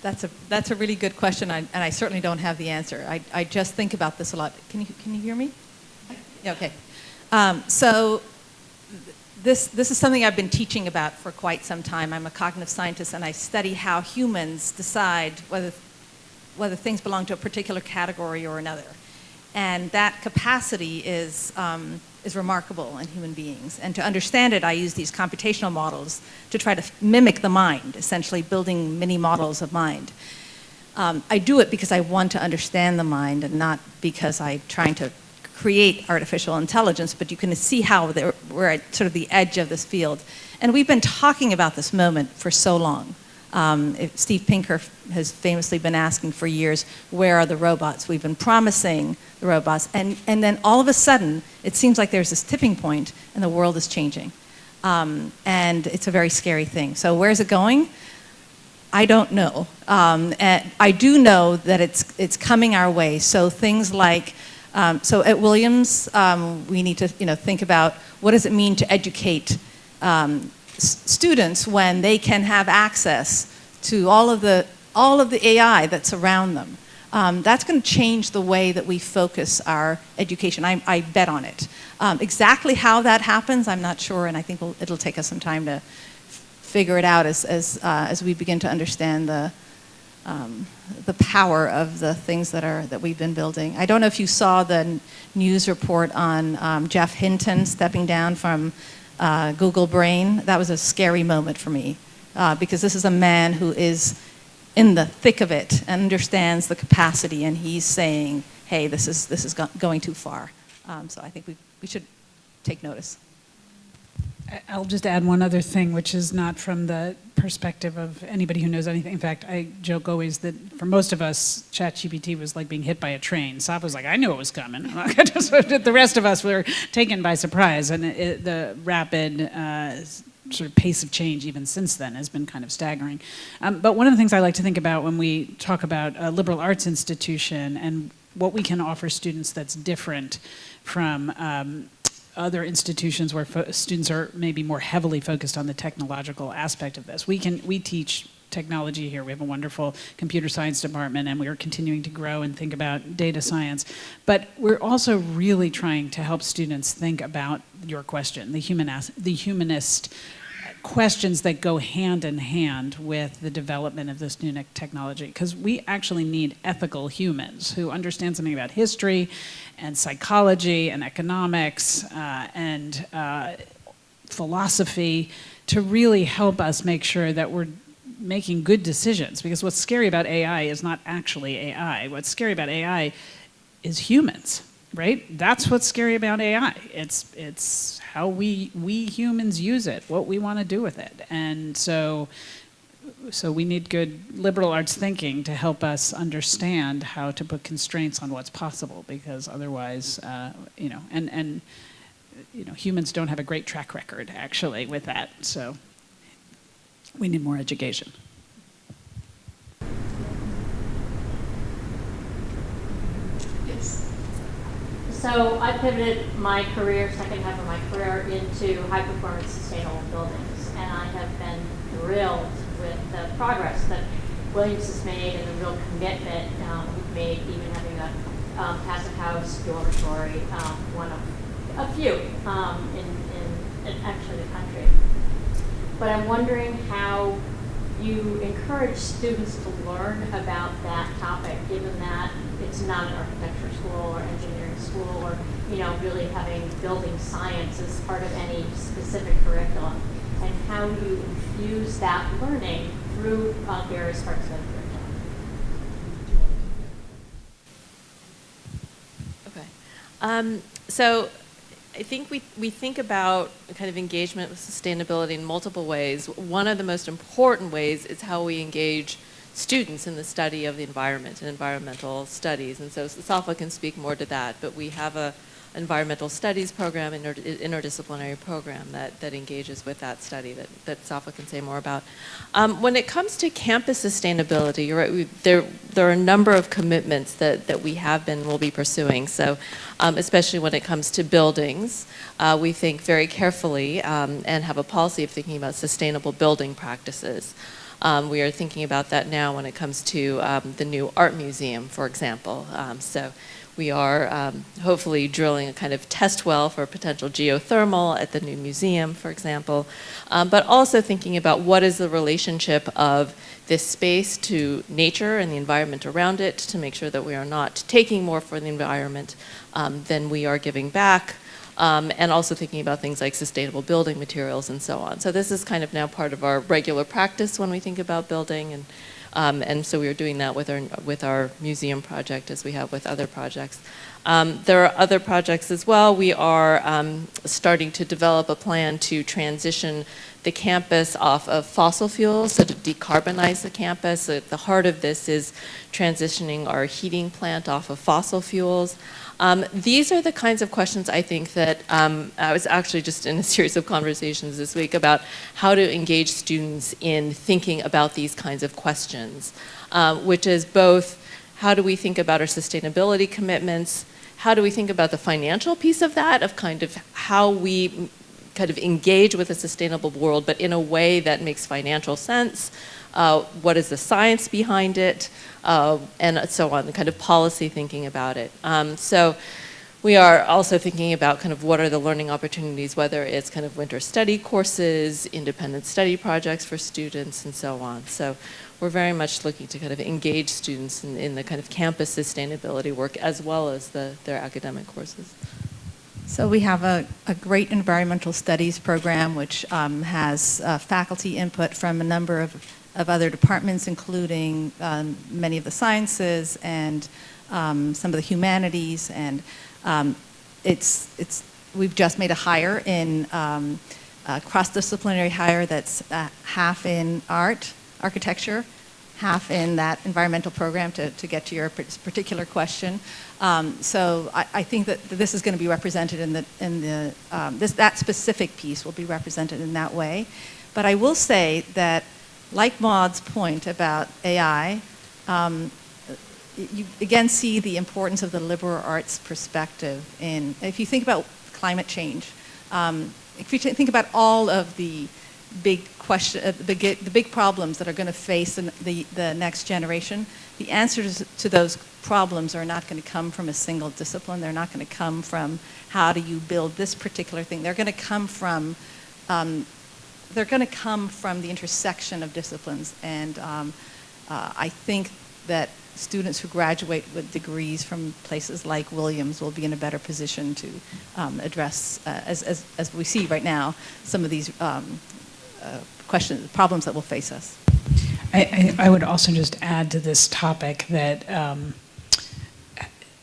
that's a really good question, and I certainly don't have the answer. I just think about this a lot. Can you hear me? Yeah, okay. So this is something I've been teaching about for quite some time. I'm a cognitive scientist, and I study how humans decide whether things belong to a particular category or another. And that capacity is remarkable in human beings. And to understand it, I use these computational models to try to mimic the mind, essentially building mini models of mind. I do it because I want to understand the mind and not because I'm trying to create artificial intelligence, but you can see how we're at sort of the edge of this field. And we've been talking about this moment for so long. Steve Pinker has famously been asking for years, where are the robots? We've been promising the robots, and then all of a sudden, it seems like there's this tipping point, and the world is changing. And it's a very scary thing. So where's it going? I don't know. And I do know that it's coming our way. So things like, so at Williams, we need to think about what does it mean to educate students when they can have access to all of the AI that's around them. That's going to change the way that we focus our education. I bet on it. Exactly how that happens, I'm not sure, and I think it'll take us some time to figure it out as we begin to understand the power of the things that we've been building. I don't know if you saw the news report on Jeff Hinton stepping down from Google Brain. That was a scary moment for me because this is a man who is in the thick of it and understands the capacity, and he's saying, hey, this is going too far. So I think we should take notice. I'll just add one other thing, which is not from the perspective of anybody who knows anything. In fact, I joke always that for most of us, ChatGPT was like being hit by a train. Saf was like, I knew it was coming. The rest of us were taken by surprise, and the rapid sort of pace of change even since then has been kind of staggering. But one of the things I like to think about when we talk about a liberal arts institution and what we can offer students that's different from other institutions where students are maybe more heavily focused on the technological aspect of this. We teach technology here. We have a wonderful computer science department, and we are continuing to grow and think about data science. But we're also really trying to help students think about your question, the humanist questions that go hand in hand with the development of this new technology, because we actually need ethical humans who understand something about history and psychology and economics and philosophy to really help us make sure that we're making good decisions. Because what's scary about AI is not actually AI. What's scary about AI is humans. Right? That's what's scary about AI. It's how we humans use it, what we want to do with it. And so we need good liberal arts thinking to help us understand how to put constraints on what's possible, because otherwise, humans don't have a great track record actually with that. So we need more education. So I pivoted my career, second half of my career, into high-performance sustainable buildings, and I have been thrilled with the progress that Williams has made and the real commitment we've made, even having a passive house dormitory, one of a few in actually the country. But I'm wondering how you encourage students to learn about that topic, given that it's not an architecture school or engineering school, or really having building science as part of any specific curriculum, and how you infuse that learning through various parts of the curriculum. Okay. So I think we think about kind of engagement with sustainability in multiple ways. One of the most important ways is how we engage students in the study of the environment and environmental studies. And so Safa can speak more to that, but we have a environmental studies program, interdisciplinary program that engages with that study that Safa can say more about. When it comes to campus sustainability, you're right, there are a number of commitments that we have been and will be pursuing. So especially when it comes to buildings, we think very carefully and have a policy of thinking about sustainable building practices. We are thinking about that now when it comes to the new art museum, for example. So we are hopefully drilling a kind of test well for potential geothermal at the new museum, for example, but also thinking about what is the relationship of this space to nature and the environment around it, to make sure that we are not taking more for the environment than we are giving back. And also thinking about things like sustainable building materials and so on. So this is kind of now part of our regular practice when we think about building, and so we are doing that with our museum project as we have with other projects. There are other projects as well. We are starting to develop a plan to transition the campus off of fossil fuels, so to decarbonize the campus. At the heart of this is transitioning our heating plant off of fossil fuels. These are the kinds of questions I think that I was actually just in a series of conversations this week about how to engage students in thinking about these kinds of questions, which is both how do we think about our sustainability commitments, how do we think about the financial piece of that, of kind of how we kind of engage with a sustainable world, but in a way that makes financial sense, what is the science behind it, and so on, the kind of policy thinking about it. So we are also thinking about kind of what are the learning opportunities, whether it's kind of winter study courses, independent study projects for students, and so on. So we're very much looking to kind of engage students in the kind of campus sustainability work as well as their academic courses. So we have a great environmental studies program which has faculty input from a number of other departments, including many of the sciences and some of the humanities, and we've just made a hire in cross-disciplinary hire that's half in architecture, half in that environmental program to get to your particular question. So I think that this is going to be represented that specific piece will be represented in that way. But I will say that, like Maud's point about AI, you again see the importance of the liberal arts perspective if you think about climate change, if you think about all of the big the big problems that are going to face the next generation, the answers to those problems are not going to come from a single discipline. They're not going to come from how do you build this particular thing. They're going to come from the intersection of disciplines. And I think that students who graduate with degrees from places like Williams will be in a better position to address, as we see right now, some of these problems that will face us. I would also just add to this topic that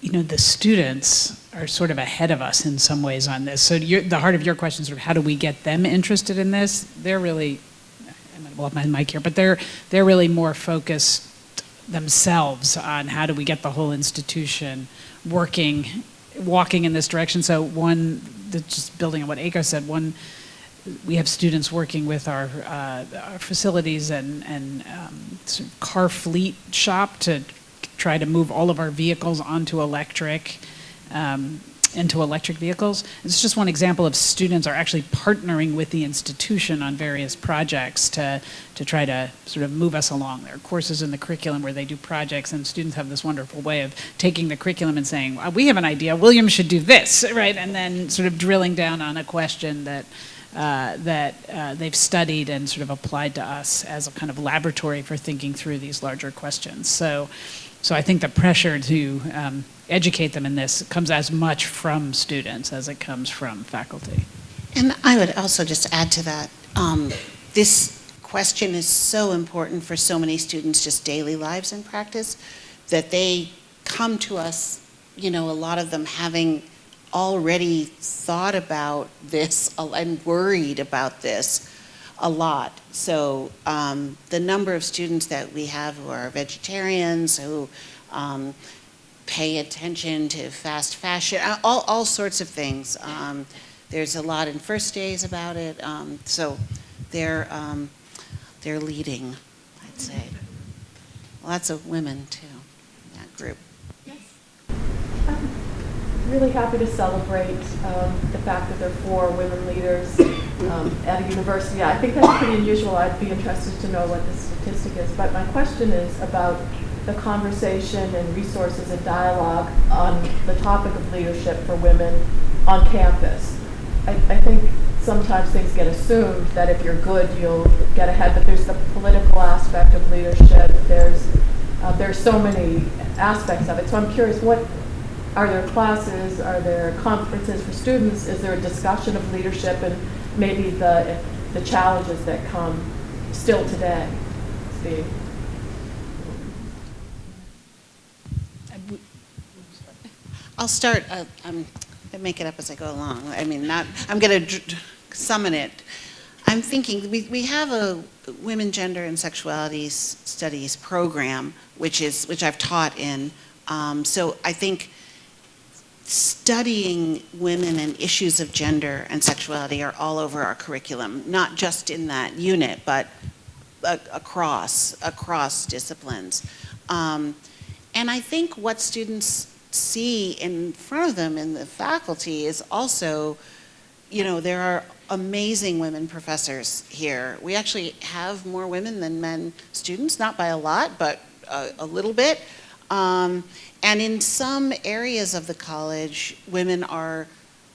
the students are sort of ahead of us in some ways on this. So the heart of your question is sort of how do we get them interested in this? They're really, I'm going to have my mic here, but they're really more focused themselves on how do we get the whole institution walking in this direction. So just building on what Aiko said, we have students working with our facilities and sort of car fleet shop to try to move all of our vehicles onto electric vehicles. It's just one example of students are actually partnering with the institution on various projects to try to sort of move us along. There are courses in the curriculum where they do projects, and students have this wonderful way of taking the curriculum and saying, we have an idea, William should do this, right? And then sort of drilling down on a question that they've studied and sort of applied to us as a kind of laboratory for thinking through these larger questions. So I think the pressure to educate them in this comes as much from students as it comes from faculty. And I would also just add to that, this question is so important for so many students' just daily lives and practice that they come to us, a lot of them having already thought about this and worried about this a lot. So the number of students that we have who are vegetarians, who pay attention to fast fashion, all sorts of things. There's a lot in first days about it. So they're leading, I'd say. Lots of women too in that group. Really happy to celebrate the fact that there are 4 women leaders at a university. I think that's pretty unusual. I'd be interested to know what the statistic is. But my question is about the conversation and resources and dialogue on the topic of leadership for women on campus. I think sometimes things get assumed that if you're good, you'll get ahead, but there's the political aspect of leadership. There's so many aspects of it. So I'm curious, are there classes, are there conferences for students? Is there a discussion of leadership and maybe the challenges that come still today? Steve? I'll start, I make it up as I go along. I'm going to summon it. I'm thinking, we have a Women, Gender, and Sexuality Studies program, which I've taught in. So I think studying women and issues of gender and sexuality are all over our curriculum, not just in that unit, but across disciplines. And I think what students see in front of them in the faculty is also, there are amazing women professors here. We actually have more women than men students, not by a lot, but a little bit. And in some areas of the college, women are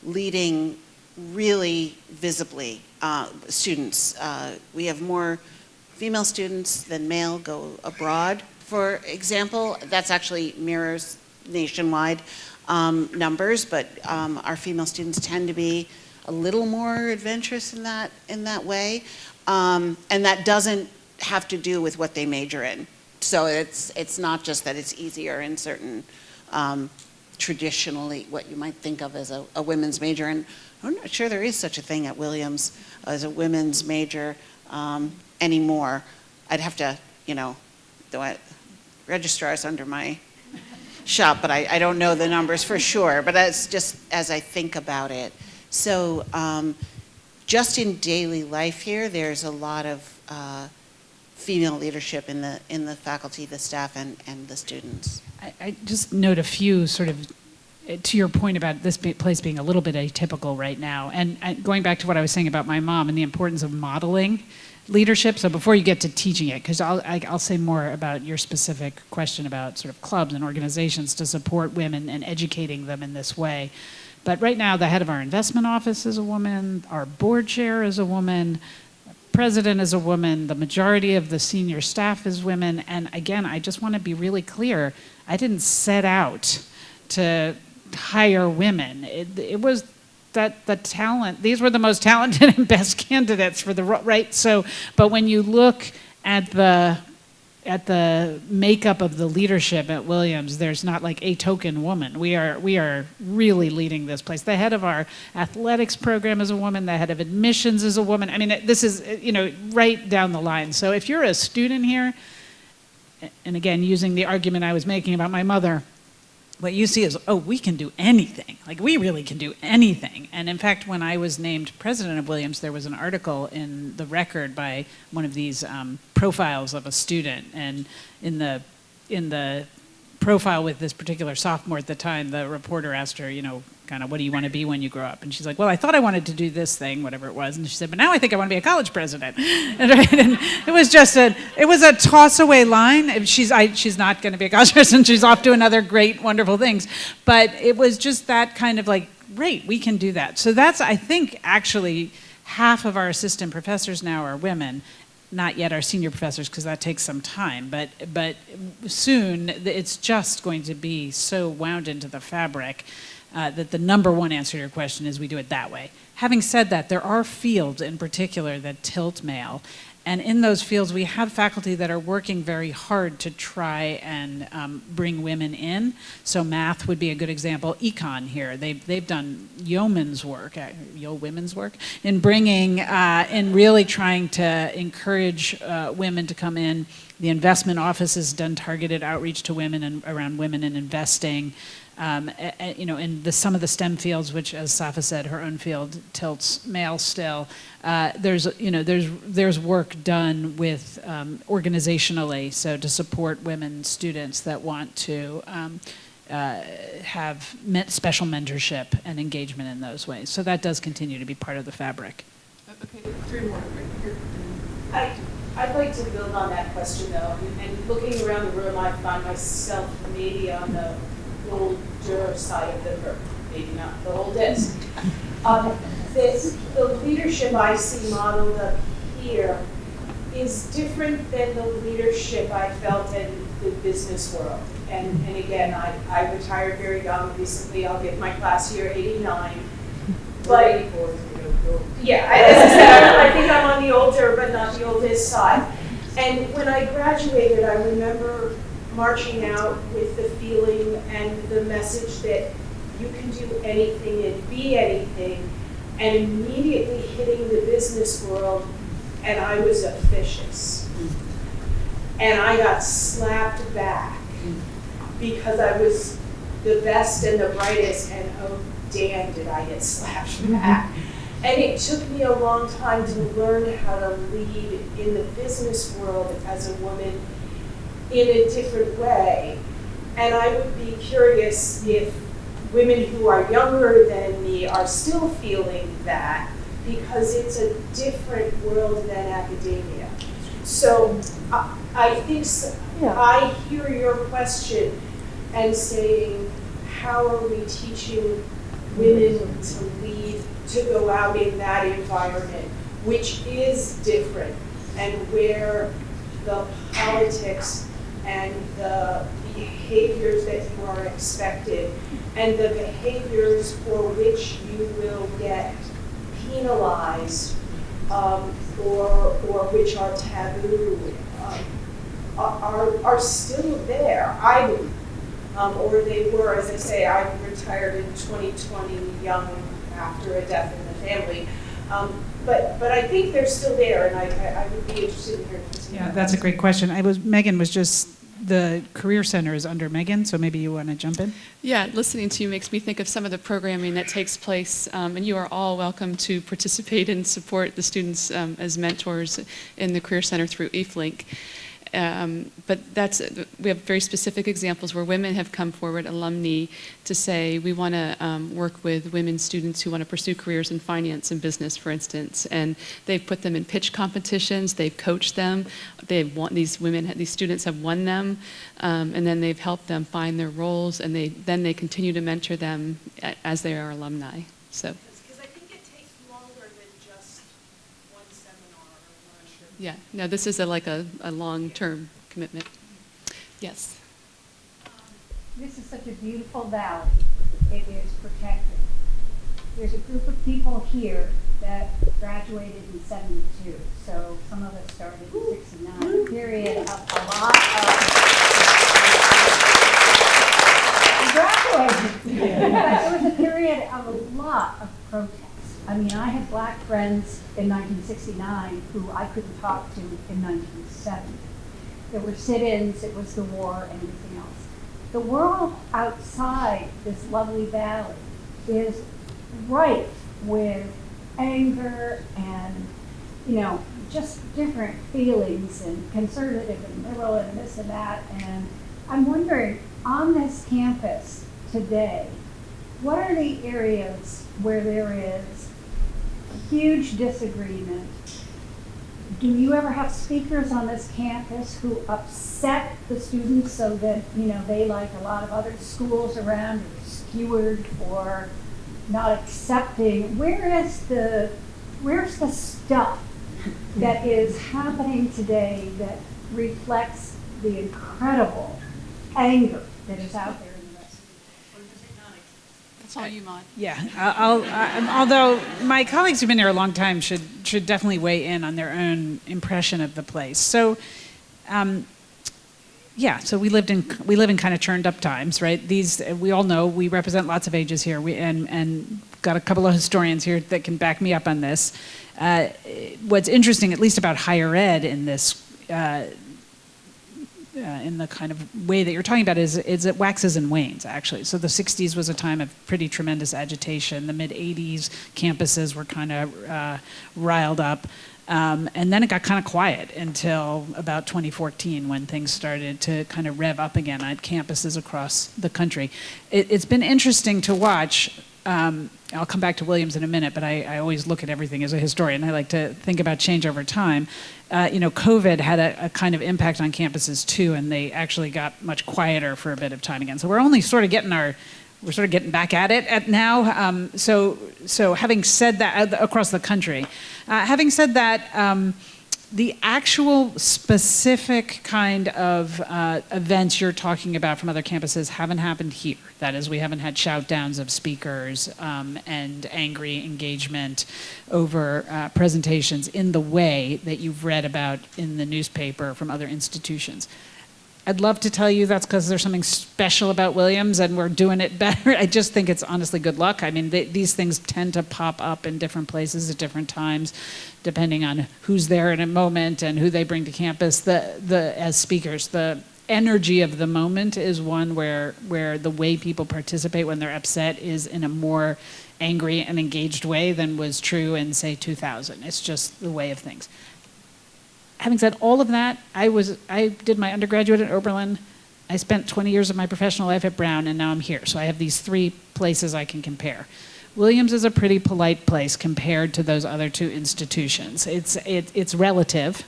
leading really visibly. Students, we have more female students than male go abroad, for example. That's actually mirrors nationwide numbers, but our female students tend to be a little more adventurous in that way. And that doesn't have to do with what they major in. So it's not just that it's easier in certain traditionally what you might think of as a women's major. And I'm not sure there is such a thing at Williams as a women's major anymore. I'd have to, registrar's under my shop, but I don't know the numbers for sure. But that's just as I think about it. So just in daily life here, there's a lot of female leadership in the faculty, the staff, and the students. I just note a few sort of, to your point about this place being a little bit atypical right now, and going back to what I was saying about my mom and the importance of modeling leadership. So before you get to teaching it, because I'll say more about your specific question about sort of clubs and organizations to support women and educating them in this way. But right now, the head of our investment office is a woman, our board chair is a woman, president is a woman, the majority of the senior staff is women, and again, I just want to be really clear, I didn't set out to hire women. It was that the talent, these were the most talented and best candidates for the right. So, but when you look at the makeup of the leadership at Williams, there's not like a token woman. We are really leading this place. The head of our athletics program is a woman. The head of admissions is a woman. I mean, this is, right down the line. So if you're a student here, and again, using the argument I was making about my mother, what you see is, oh, we can do anything. Like, we really can do anything. And in fact, when I was named president of Williams, there was an article in the Record by one of these profiles of a student. And in the profile with this particular sophomore at the time, the reporter asked her, kind of, what do you want to be when you grow up? And she's like, well, I thought I wanted to do this thing, whatever it was. And she said, but now I think I want to be a college president. And it was just a toss away line. She's not going to be a college president. She's off to another great, wonderful things. But it was just that kind of like, great, we can do that. So that's, I think, actually half of our assistant professors now are women. Not yet our senior professors, because that takes some time, but soon it's just going to be so wound into the fabric that the number one answer to your question is we do it that way. Having said that, there are fields in particular that tilt male, and in those fields we have faculty that are working very hard to try and bring women in. So math would be a good example. Econ here, they've done yeoman's work in bringing, in really trying to encourage women to come in. The investment office has done targeted outreach to women and around women in investing. In some of the STEM fields, which, as Safa said, her own field tilts male still. There's work done with organizationally, so to support women students that want to have special mentorship and engagement in those ways. So that does continue to be part of the fabric. Okay, 3 more right here. I'd like to build on that question, though, and looking around the room, I find myself maybe on the older side of the group, maybe not the oldest. The leadership I see modeled up here is different than the leadership I felt in the business world. And again, I retired very young recently. I'll get my class year 89. But yeah, as I said, I think I'm on the older, but not the oldest side. And when I graduated, I remember marching out with the feeling and the message that you can do anything and be anything, and immediately hitting the business world, and I was officious. And I got slapped back because I was the best and the brightest, and oh damn did I get slapped back. And it took me a long time to learn how to lead in the business world as a woman in a different way. And I would be curious if women who are younger than me are still feeling that, because it's a different world than academia. So I think I hear your question and saying, how are we teaching women to lead, to go out in that environment, which is different, and where the politics and the behaviors that you are expected, and the behaviors for which you will get penalized, or which are taboo, are still there, I believe. Or they were, as I say, I retired in 2020, young after a death in the family. But I think they're still there, and I would be interested in hearing from you. Yeah, that's a great question. Megan was just, the Career Center is under Megan, so maybe you want to jump in? Yeah, listening to you makes me think of some of the programming that takes place, and you are all welcome to participate and support the students as mentors in the Career Center through EFLink. But we have very specific examples where women have come forward, alumni, to say we want to work with women students who want to pursue careers in finance and business, for instance. And they've put them in pitch competitions, they've coached them, these students have won them, and then they've helped them find their roles, and then they continue to mentor them as they are alumni. So. Because I think it takes longer than just one seminar or one. Yeah, no, this is like a long-term commitment. Yes. This is such a beautiful valley. It is protected. There's a group of people here that graduated in '72. So some of us started in '69. Period of a lot of graduated. But it was a period of a lot of protests. I mean, I had black friends in 1969 who I couldn't talk to in 1970. There were sit-ins, it was the war, and everything else. The world outside this lovely valley is rife with anger and, just different feelings, and conservative and liberal and this and that. And I'm wondering, on this campus today, what are the areas where there is huge disagreement? Do you ever have speakers on this campus who upset the students so that, they, like a lot of other schools around, are skewered or not accepting? Where's the stuff that is happening today that reflects the incredible anger that is out there in the rest of the world? Or does it not exist? That's all you, Maud. Yeah, although my colleagues who've been here a long time should definitely weigh in on their own impression of the place. So, so we live in kind of churned up times, right? We all know we represent lots of ages here, and got a couple of historians here that can back me up on this. What's interesting, at least about higher ed in this. In the kind of way that you're talking about is it waxes and wanes, actually. So the 60s was a time of pretty tremendous agitation. The mid-80s campuses were kind of riled up. And then it got kind of quiet until about 2014 when things started to kind of rev up again at campuses across the country. It's been interesting to watch. I'll come back to Williams in a minute, but I always look at everything as a historian. I like to think about change over time. COVID had a kind of impact on campuses too, and they actually got much quieter for a bit of time again. So we're only sort of getting back at it now. So having said that, across the country, having said that, the actual specific kind of events you're talking about from other campuses haven't happened here. That is, we haven't had shout-downs of speakers and angry engagement over presentations in the way that you've read about in the newspaper from other institutions. I'd love to tell you that's because there's something special about Williams and we're doing it better. I just think it's honestly good luck. I mean, these things tend to pop up in different places at different times, depending on who's there in a moment and who they bring to campus. As speakers, the energy of the moment is one where the way people participate when they're upset is in a more angry and engaged way than was true in, say, 2000. It's just the way of things. Having said all of that, I did my undergraduate at Oberlin. I spent 20 years of my professional life at Brown, and now I'm here. So I have these three places I can compare. Williams is a pretty polite place compared to those other two institutions. It's relative.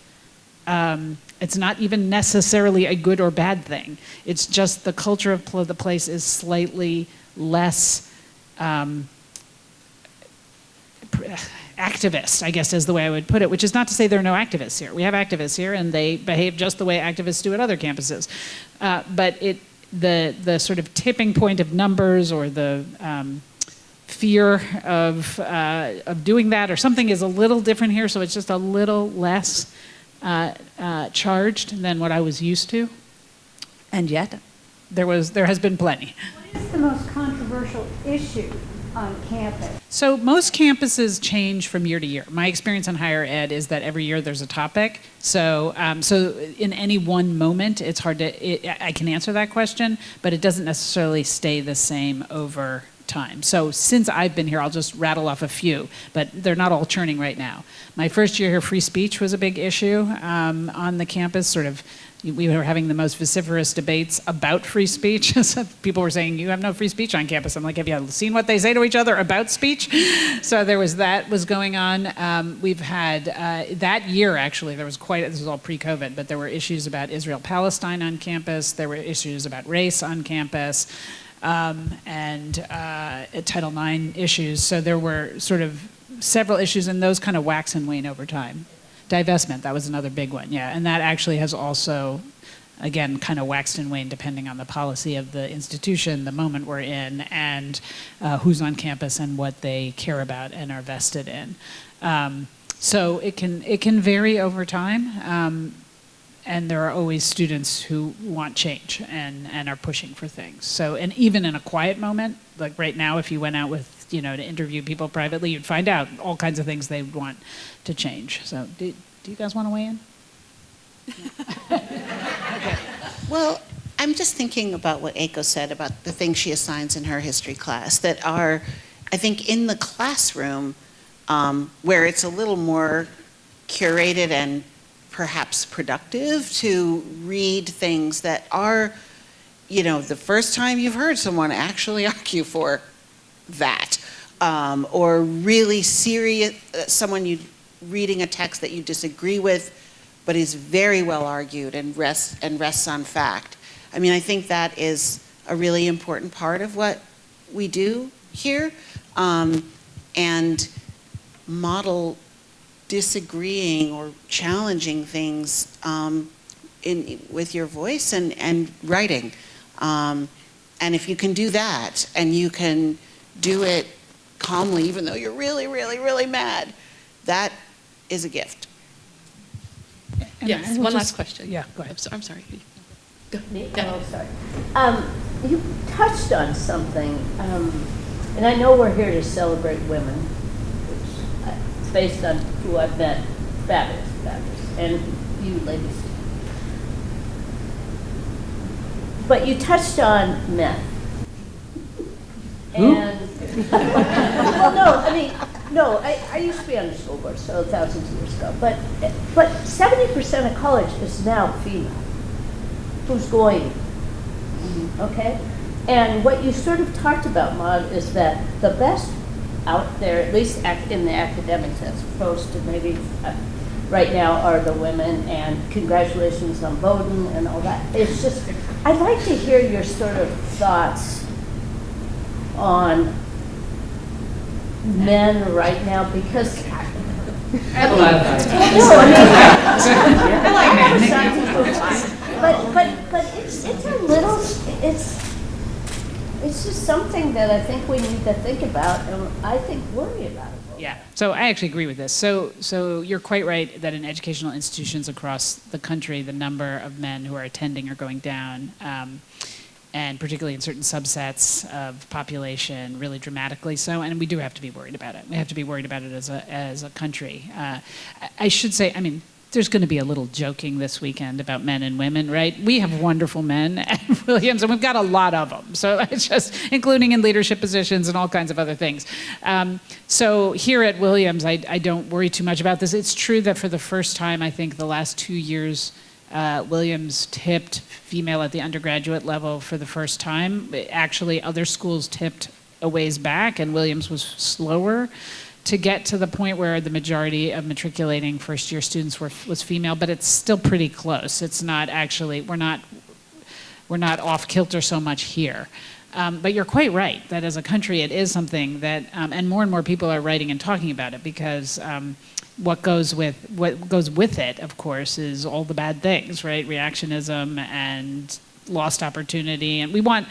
It's not even necessarily a good or bad thing. It's just the culture of the place is slightly less activist, I guess is the way I would put it, which is not to say there are no activists here. We have activists here, and they behave just the way activists do at other campuses. But the sort of tipping point of numbers or the fear of doing that or something is a little different here, so it's just a little less charged than what I was used to. And yet, there has been plenty. What is the most controversial issue on campus? So most campuses change from year to year. My experience in higher ed is that every year there's a topic. So, so in any one moment, it's hard to, I can answer that question, but it doesn't necessarily stay the same over time. So since I've been here, I'll just rattle off a few, but they're not all churning right now. My first year here, free speech was a big issue on the campus, sort of. We were having the most vociferous debates about free speech. So people were saying, you have no free speech on campus. I'm like, have you seen what they say to each other about speech? So there was that was going on. We've had, that year actually, there was this was all pre-COVID, but there were issues about Israel-Palestine on campus. There were issues about race on campus, and Title IX issues. So there were sort of several issues, and those kind of wax and wane over time. Divestment, that was another big one, yeah. And that actually has also, again, kind of waxed and waned depending on the policy of the institution, the moment we're in, and who's on campus and what they care about and are vested in. So it can vary over time, and there are always students who want change and are pushing for things. So, and even in a quiet moment, like right now, if you went out with, to interview people privately, you'd find out all kinds of things they would want to change. So do you guys want to weigh in? Okay. Well, I'm just thinking about what Eiko said about the things she assigns in her history class that are, I think, in the classroom where it's a little more curated and perhaps productive to read things that are, the first time you've heard someone actually argue for that, or really serious, someone reading a text that you disagree with, but is very well argued and rests on fact. I mean, I think that is a really important part of what we do here, and model disagreeing or challenging things with your voice and writing. And if you can do that, and you can do it calmly, even though you're really, really, really mad, that is a gift. Yes, one last question. Yeah, go ahead. I'm sorry. Oh, sorry. You touched on something, and I know we're here to celebrate women, which based on who I've met, fabulous, and you ladies. But you touched on men. And, well, no, I used to be on the school board, so thousands of years ago, but 70% of college is now female. Who's going, okay? And what you sort of talked about, Maud, is that the best out there, at least in the academics as opposed to maybe right now, are the women, and congratulations on Bowdoin and all that. It's just, I'd like to hear your sort of thoughts on men right now, because I have a lot of thoughts. But it's a little, it's just something that I think we need to think about, and I think worry about it. Yeah, so I actually agree with this. So you're quite right that in educational institutions across the country, the number of men who are attending are going down, and particularly in certain subsets of population, really dramatically so. And we do have to be worried about it. We have to be worried about it as a country. I should say, I mean, there's going to be a little joking this weekend about men and women, right? We have wonderful men at Williams, and we've got a lot of them. So it's just, including in leadership positions and all kinds of other things. So here at Williams, I don't worry too much about this. It's true that for the first time, I think the last 2 years, Williams tipped female at the undergraduate level for the first time. Actually, other schools tipped a ways back, and Williams was slower to get to the point where the majority of matriculating first-year students was female, but it's still pretty close. It's not actually, we're not off kilter so much here. But you're quite right that as a country, it is something that, and more people are writing and talking about it, because what goes with it, of course, is all the bad things, right? Reactionism and lost opportunity, and we want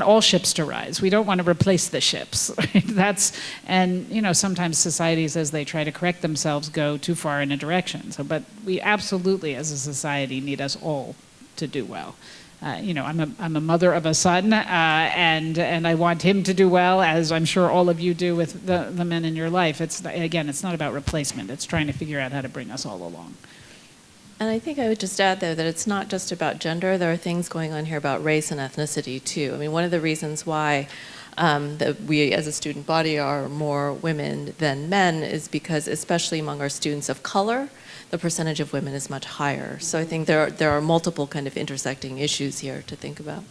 all ships to rise. We don't want to replace the ships. Right? And sometimes societies, as they try to correct themselves, go too far in a direction. But we absolutely, as a society, need us all to do well. I'm a mother of a son, and I want him to do well, as I'm sure all of you do with the men in your life. It's not about replacement. It's trying to figure out how to bring us all along. And I think I would just add, though, that it's not just about gender. There are things going on here about race and ethnicity, too. I mean, one of the reasons why that we as a student body are more women than men is because, especially among our students of color, the percentage of women is much higher. So I think there are multiple kind of intersecting issues here to think about.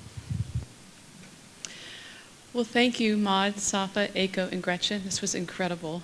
Well, thank you, Maud, Safa, Aiko, and Gretchen. This was incredible.